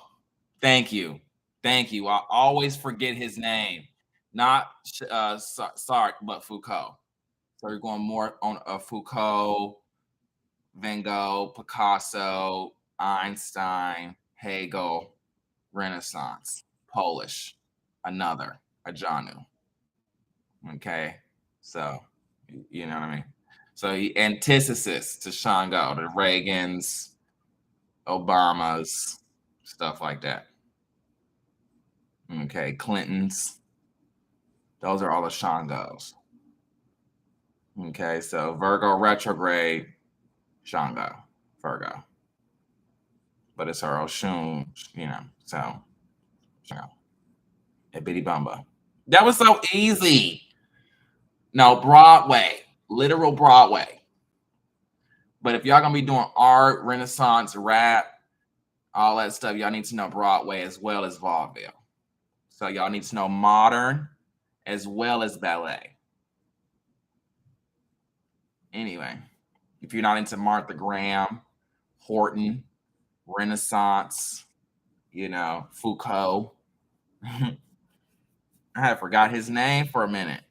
Thank you. Thank you. I always forget his name. Not Sartre, but Foucault. So we're going more on Foucault, Van Gogh, Picasso, Einstein, Hegel, Renaissance, Polish, another, a Janu. Okay. So, you know what I mean? So he antithesis to Shango, the Reagans, Obamas, stuff like that. Okay. Clintons. Those are all the Shangos. Okay. So Virgo retrograde, Shango, Virgo. But it's our Oshun, so Shango. A bitty bumba. That was so easy. No, Broadway, literal Broadway. But if y'all gonna be doing art, Renaissance, rap, all that stuff, y'all need to know Broadway as well as vaudeville. So y'all need to know modern as well as ballet. Anyway, if you're not into Martha Graham, Horton, Renaissance, Foucault. I had forgot his name for a minute.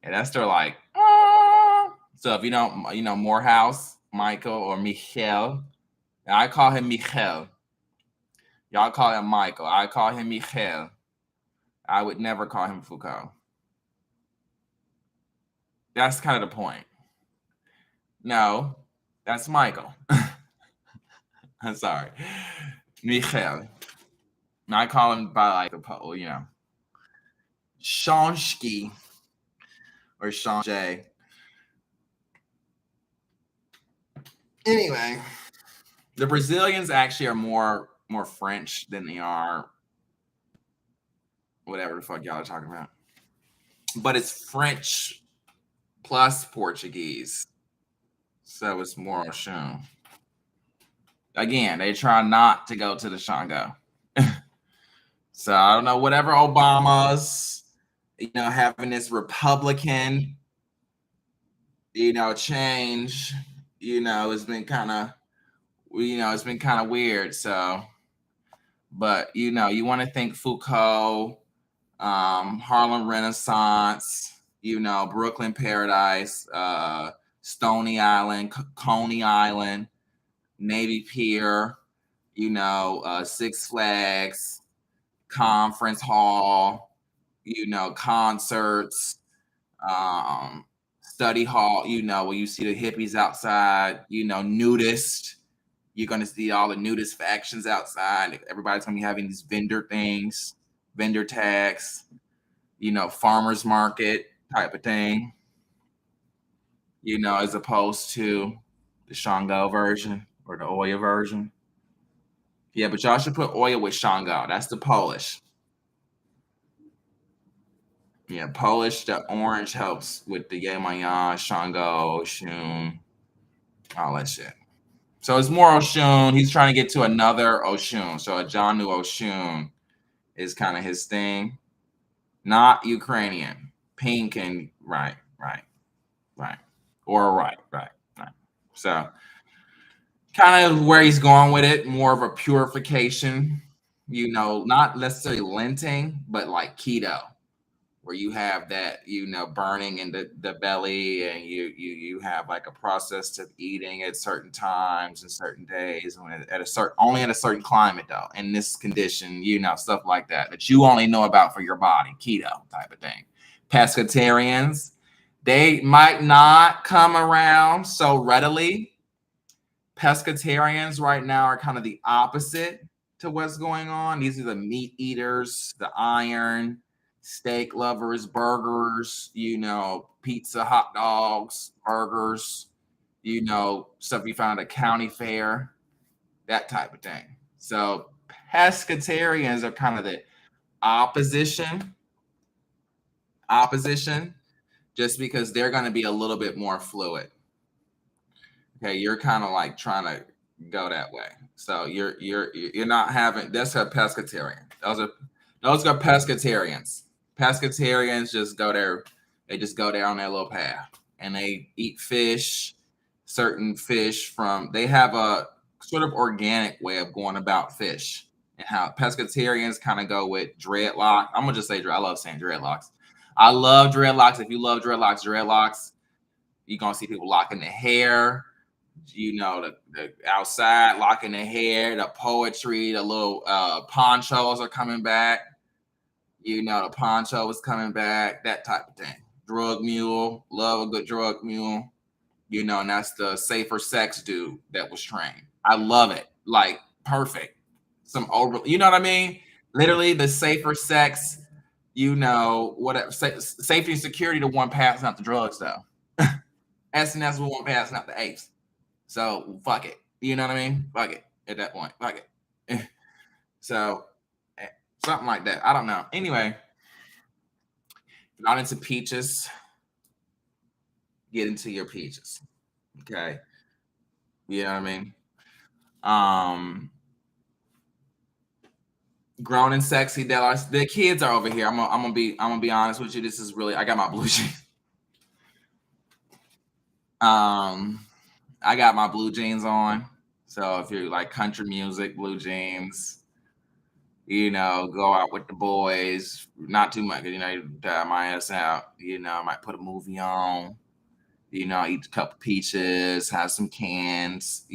And that's still like, ah. So if you don't, Morehouse, Michael, or Michel, I call him Michel. Y'all call him Michael. I call him Michel. I would never call him Foucault. That's kind of the point. No, that's Michael. I'm sorry. Michel. I call him by like the Shanshki or Shanjay. Anyway, the Brazilians actually are more French than they are whatever the fuck y'all are talking about. But it's French plus Portuguese. So it's more Oshun. Again, they try not to go to the Shango. So I don't know, whatever Obama's, having this Republican, change, it's been kind of, it's been kind of weird. So, but you want to think Foucault, Harlem Renaissance, Brooklyn Paradise, Stony Island, Coney Island, Navy Pier, Six Flags, Conference Hall, concerts, study hall, where you see the hippies outside, nudist. You're going to see all the nudist factions outside. Everybody's going to be having these vendor things, vendor tags, farmer's market type of thing, as opposed to the Shango version or the Oya version. Yeah, but y'all should put Oya with Shango. That's the Polish. Yeah, Polish, the orange helps with the Yemayan, Shango, Oshun, all that shit. So it's more Oshun. He's trying to get to another Oshun. So a Janu Oshun is kind of his thing. Not Ukrainian. Pink and right. Or right. So kind of where he's going with it, more of a purification, not necessarily lenting, but like keto, where you have that, burning in the belly, and you have like a process of eating at certain times and certain days, only at a certain climate though, in this condition, stuff like that you only know about for your body, keto type of thing. Pescatarians, They might not come around so readily. Pescatarians right now are kind of the opposite to what's going on. These are the meat eaters, the iron, steak lovers, burgers, pizza, hot dogs, burgers, stuff you find at a county fair, that type of thing. So pescatarians are kind of the opposition, opposition, just because they're going to be a little bit more fluid. Okay, you're kind of like trying to go that way. So you're not having that's a pescatarian. Those are pescatarians. Pescatarians just go there, they just go down that little path and they eat fish, certain fish from they have a sort of organic way of going about fish and how pescatarians kind of go with dreadlock. I'm gonna just say I love saying dreadlocks. I love dreadlocks. If you love dreadlocks, you're gonna see people locking their hair, the outside locking their hair, the poetry, the little ponchos are coming back. The poncho is coming back, that type of thing. Drug mule, love a good drug mule, and that's the safer sex dude that was trained. I love it. Like perfect. Some over, you know what I mean? Literally the safer sex, whatever safety and security, the one passing out the drugs though. SNS the one passing out the apes. So fuck it. You know what I mean? Fuck it. At that point. Fuck it. So something like that. I don't know. Anyway, if you're not into peaches, get into your peaches. Okay. You know what I mean? Grown and sexy Dallas. The kids are over here. I'm gonna be honest with you. This is really I got my blue jeans. I got my blue jeans on. So if you're like country music, blue jeans, go out with the boys, not too much, you die my ass out, I might put a movie on, eat a couple peaches, have some cans,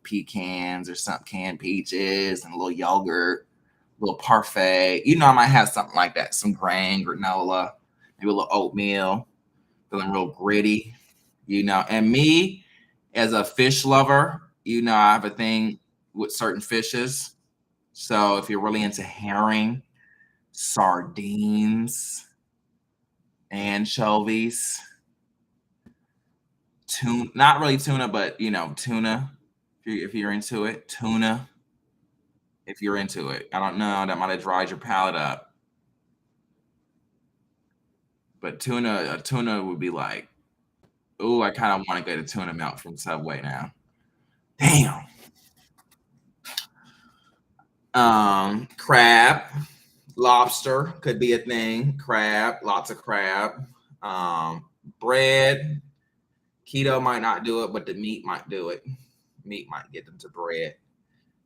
pecans or some canned peaches and a little yogurt, a little parfait, I might have something like that, some grain, granola, maybe a little oatmeal, feeling real gritty, and me as a fish lover, I have a thing with certain fishes. So if you're really into herring, sardines, anchovies, tuna, not really tuna, but tuna. If you're into it, tuna. If you're into it, I don't know. That might have dried your palate up, but a tuna would be like, oh, I kind of want to get a tuna melt from Subway now. Damn. Crab, lobster could be a thing. Crab, lots of crab. Bread. Keto might not do it, but the meat might do it. Meat might get them to bread.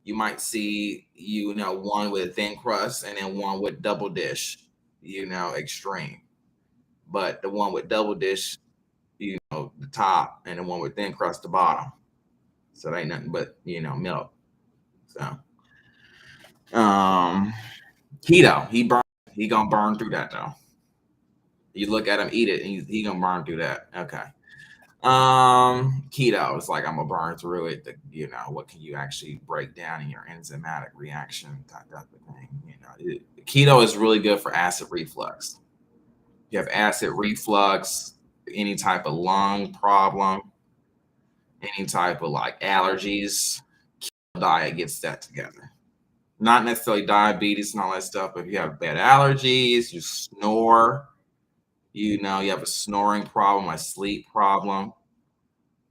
You might see, one with thin crust and then one with double dish, extreme. But the one with double dish, the top, and the one with thin crust, the bottom. So it ain't nothing but, milk. So, keto, he gonna burn through that though. You look at him eat it, and he gonna burn through that. Okay. Keto is like I'm gonna burn through it. What can you actually break down in your enzymatic reaction type of thing? Keto is really good for acid reflux. You have acid reflux, any type of lung problem, any type of like allergies. Keto diet gets that together. Not necessarily diabetes and all that stuff, but if you have bad allergies, you snore, you have a snoring problem, a sleep problem,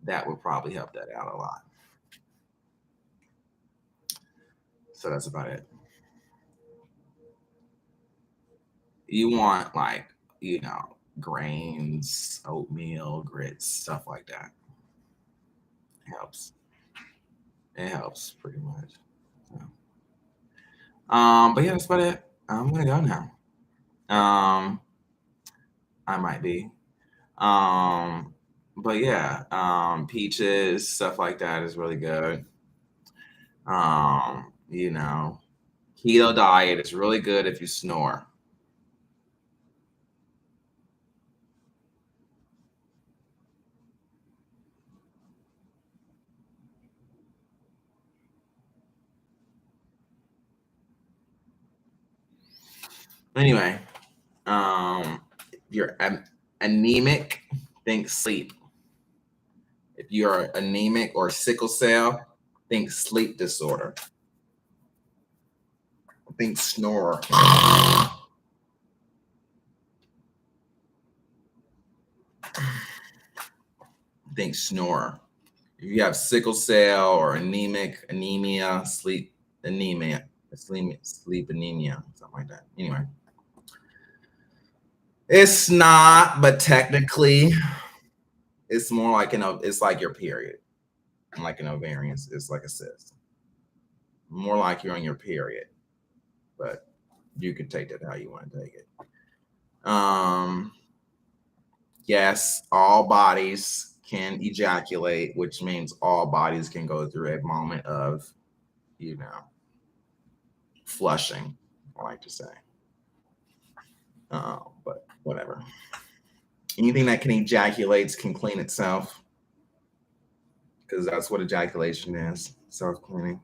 that would probably help that out a lot. So that's about it. You want like, grains, oatmeal, grits, stuff like that. It helps. It helps pretty much. So, but yeah, that's about it. I'm gonna go now. I might be. Um, but yeah, peaches, stuff like that is really good. Um, you know, keto diet is really good if you snore. Anyway, if you're anemic, think sleep. If you're anemic or sickle cell, think sleep disorder. Think snore. Think snore. If you have sickle cell or anemia, sleep anemia, sleep anemia, something like that. Anyway, it's not, but technically, it's more like it's like your period, like an ovarian. It's like a cyst. More like you're on your period, but you can take that how you want to take it. Yes, all bodies can ejaculate, which means all bodies can go through a moment of, flushing, I like to say. But whatever. Anything that can ejaculate can clean itself, because that's what ejaculation is, self-cleaning.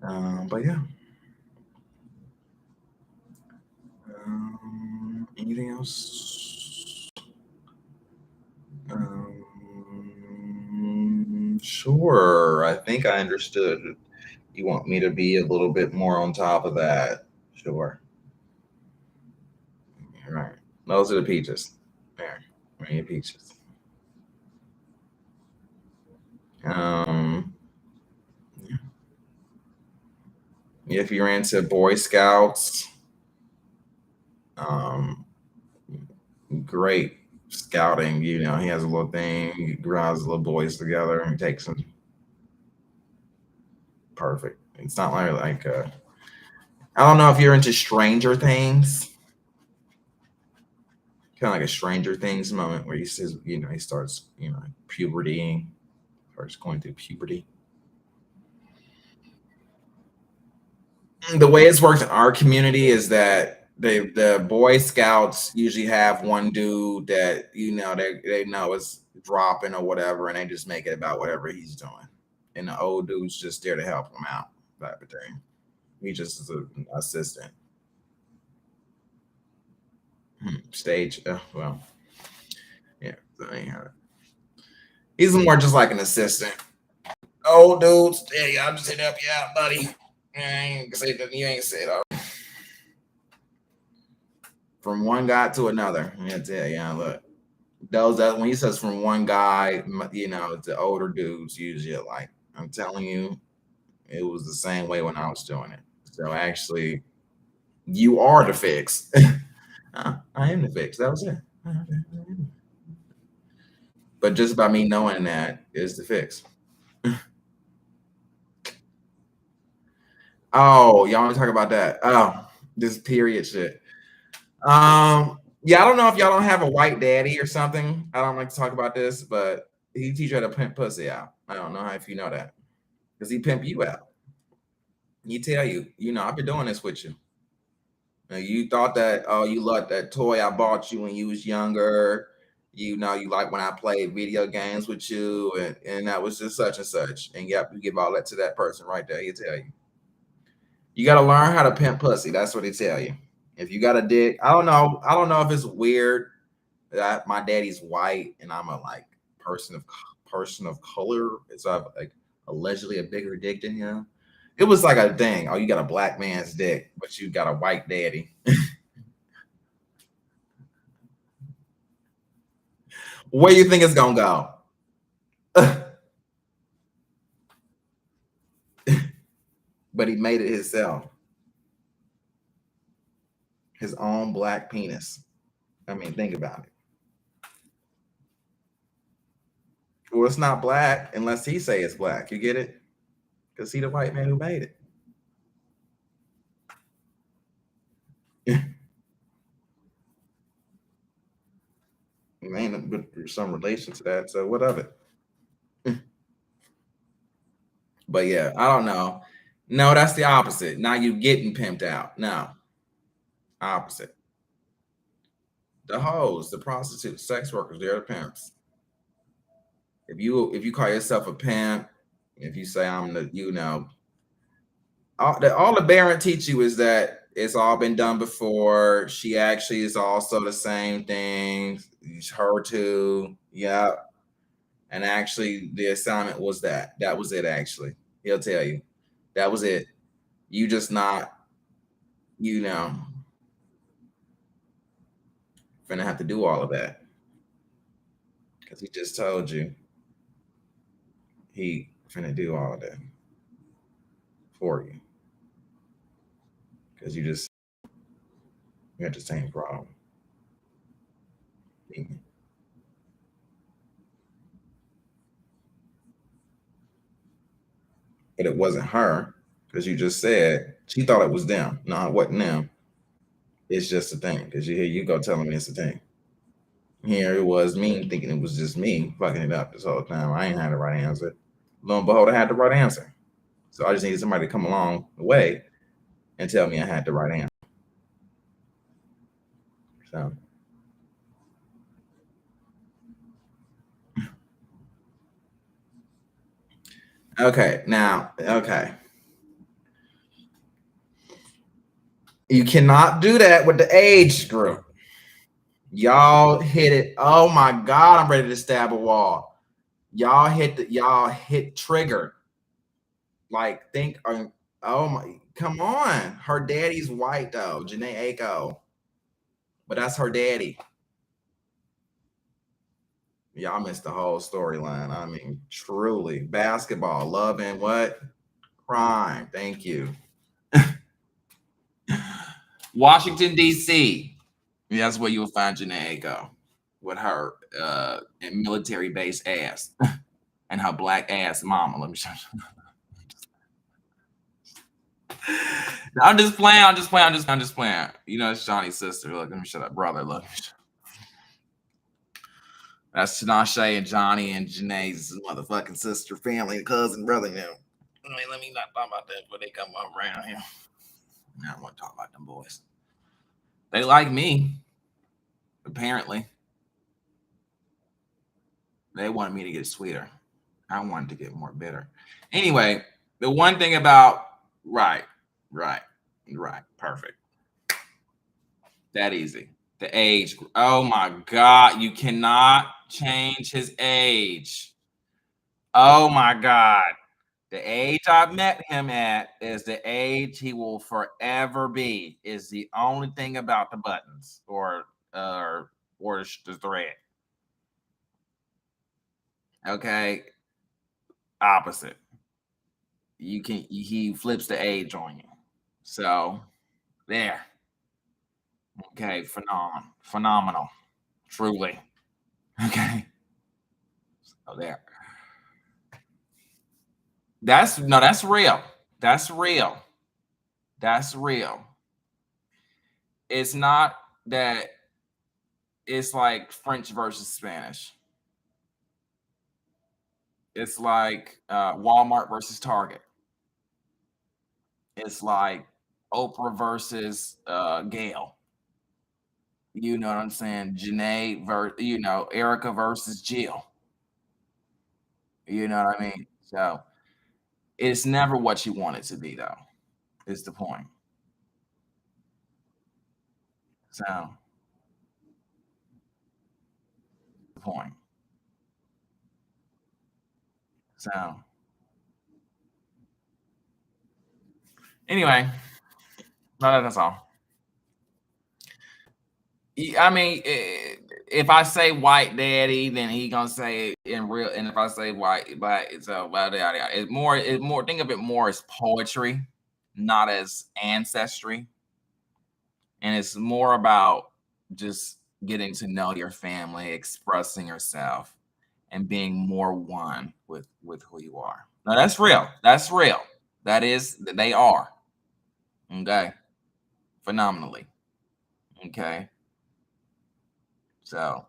But yeah. Anything else? Sure. I think I understood. You want me to be a little bit more on top of that? Sure. All right. Those are the peaches. There. Where are your peaches? Yeah. If you're into Boy Scouts, great scouting. He has a little thing. He grabs little boys together and takes them. Perfect. It's not like I don't know if you're into Stranger Things. Kind of like a Stranger Things moment where he says, he starts, puberty, starts going through puberty. The way it's worked in our community is that the Boy Scouts usually have one dude that they know is dropping or whatever, and they just make it about whatever he's doing, and the old dude's just there to help him out, type of thing. He just is an assistant. Stage. Well, yeah. So anyhow, he's more just like an assistant. Old dudes, yeah, I'm just here to help you out, buddy. I ain't say that you ain't said from one guy to another. Yeah, look. That when he says from one guy, the older dudes usually like. I'm telling you, it was the same way when I was doing it. So actually, you are the fix. I am the fix. That was it. But just by me knowing that is the fix. Oh, y'all want to talk about that? Oh, this period shit. Yeah, I don't know if y'all don't have a white daddy or something. I don't like to talk about this, but he teach you how to pimp pussy out. I don't know if you know that. Because he pimp you out. He tell you, I've been doing this with you. Now, you thought that, oh, you loved that toy I bought you when you was younger. You like when I played video games with you, and that was just such and such. And yep, you give all that to that person right there. He tell you. You got to learn how to pimp pussy. That's what he tell you. If you got a dick, I don't know. I don't know if it's weird that my daddy's white and I'm a like person of color. So I've like allegedly a bigger dick than him. It was like a thing. Oh, you got a black man's dick, but you got a white daddy. Where you think it's gonna go? But he made it himself. His own black penis. I mean, think about it. Well, it's not black unless he say it's black. You get it? Because he the white man who made it. Man, but there's some relation to that. So what of it? But yeah, I don't know. No, that's the opposite. Now you getting pimped out. No, opposite. The hoes, the prostitutes, sex workers, they're the pimps. If you call yourself a pimp, if you say I'm the, all the Baron teach you is that it's all been done before. She actually is also the same thing. It's her too. Yeah. And actually, the assignment was that. That was it, actually. He'll tell you. That was it. You just not, you know, gonna have to do all of that. Because he just told you he finna do all of that for you. Because you had the same problem. But it wasn't her, because you just said she thought it was them. No, it wasn't them. It's just a thing. Because here you go telling me it's a thing. Here it was me thinking it was just me fucking it up this whole time. I ain't had the right answer. Lo and behold, I had the right answer. So I just needed somebody to come along the way and tell me I had the right answer. So okay, now okay. You cannot do that with the age group. Y'all hit it. Oh my god, I'm ready to stab a wall. Y'all hit trigger. Like think oh my come on. Her daddy's white though, Janae Aiko. But that's her daddy. Y'all missed the whole storyline. I mean, truly. Basketball, love and what? Crime. Thank you. Washington, D.C. That's where you will find Janae Aiko with her military base ass and her black ass mama. Let me show you. I'm just playing. I'm just playing. You know, it's Johnny's sister. Look, let me shut up, brother. Look. That's Tinashe and Johnny and Janae's motherfucking sister, family, cousin, brother. You know. Let me not talk about that before they come up around here. I don't want to talk about them boys. They like me, apparently. They wanted me to get sweeter. I wanted to get more bitter. Anyway, the one thing about right, perfect. That easy. The age. Oh my God, you cannot change his age. Oh my God. The age I met him at is the age he will forever be. Is the only thing about the buttons or the thread. Okay, opposite. He flips the age on you. So there. Okay, phenomenal, truly. Okay, so there. That's real. That's real. That's real. It's not that it's like French versus Spanish. It's like Walmart versus Target. It's like Oprah versus Gail. You know what I'm saying? Erica versus Jill. You know what I mean? So it's never what you want it to be, though. Is the point. So the point. So anyway, no, that's all. I mean, if I say white daddy, then he gonna say it in real. And if I say white black, so it's more. It's more. Think of it more as poetry, not as ancestry, and it's more about just getting to know your family, expressing yourself, and being more one with who you are. Now that's real. That's real. That is. They are. Okay. Phenomenally. Okay. So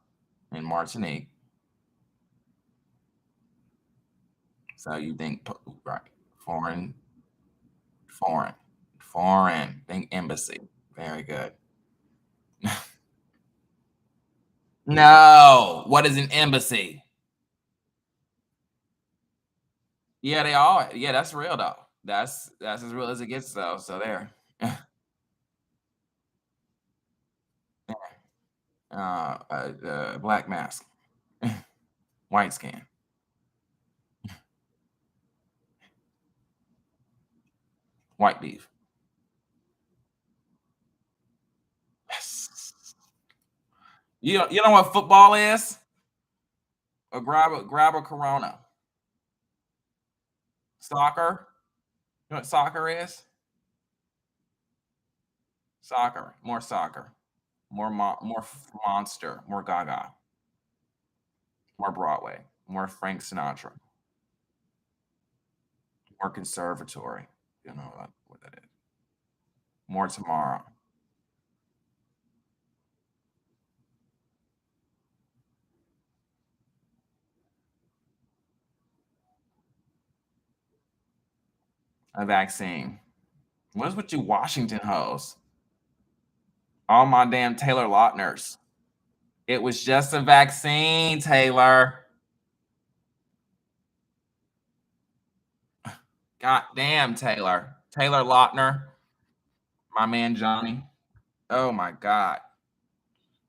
in Martinique. So you think right, foreign, foreign, foreign. Think embassy. Very good. No, what is an embassy? Yeah, they are. Yeah, that's real though. That's as real as it gets, though. So there. Black mask, white skin, white beef. Yes. You know what football is? Or grab a Corona. Soccer. You know what soccer is? Soccer. More soccer. Monster. More Gaga. More Broadway. More Frank Sinatra. More conservatory. You know what that is. More tomorrow. A vaccine. What's with you Washington hoes? All my damn Taylor Lautners. It was just a vaccine, Taylor. God damn, Taylor. Taylor Lautner, my man Johnny. Oh my God.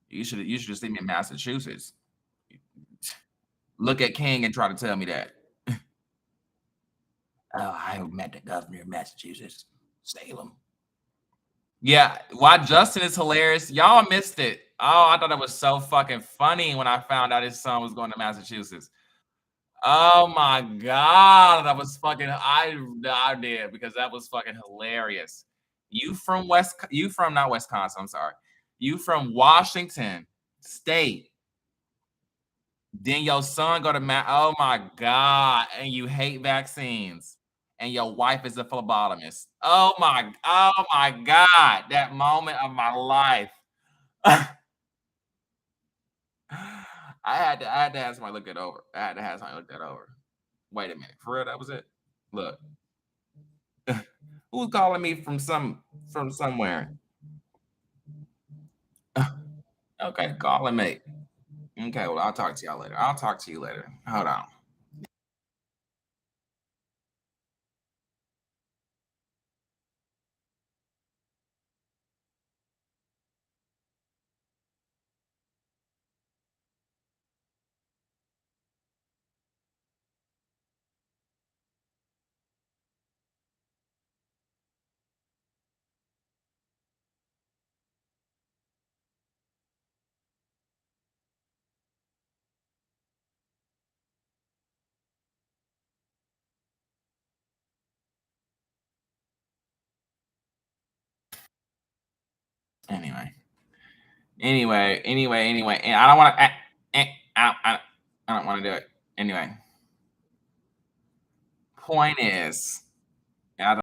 You should have seen me in Massachusetts. Look at King and try to tell me that. Oh, I met the governor of Massachusetts, Salem. Yeah, why Justin is hilarious. Y'all missed it. Oh, I thought it was so fucking funny when I found out his son was going to Massachusetts. Oh my God, that was fucking. I did because that was fucking hilarious. You from not Wisconsin. I'm sorry. You from Washington State. Then your son go to oh my God, and you hate vaccines, and your wife is a phlebotomist. Oh my God, that moment of my life. I had to have somebody look it over. I had to have somebody look that over. Wait a minute, for real, that was it? Look, who's calling me from somewhere? Okay, calling me. Okay, well, I'll talk to y'all later. I'll talk to you later. Hold on. Anyway, anyway, and I don't want to. I don't want to do it. Anyway, point is,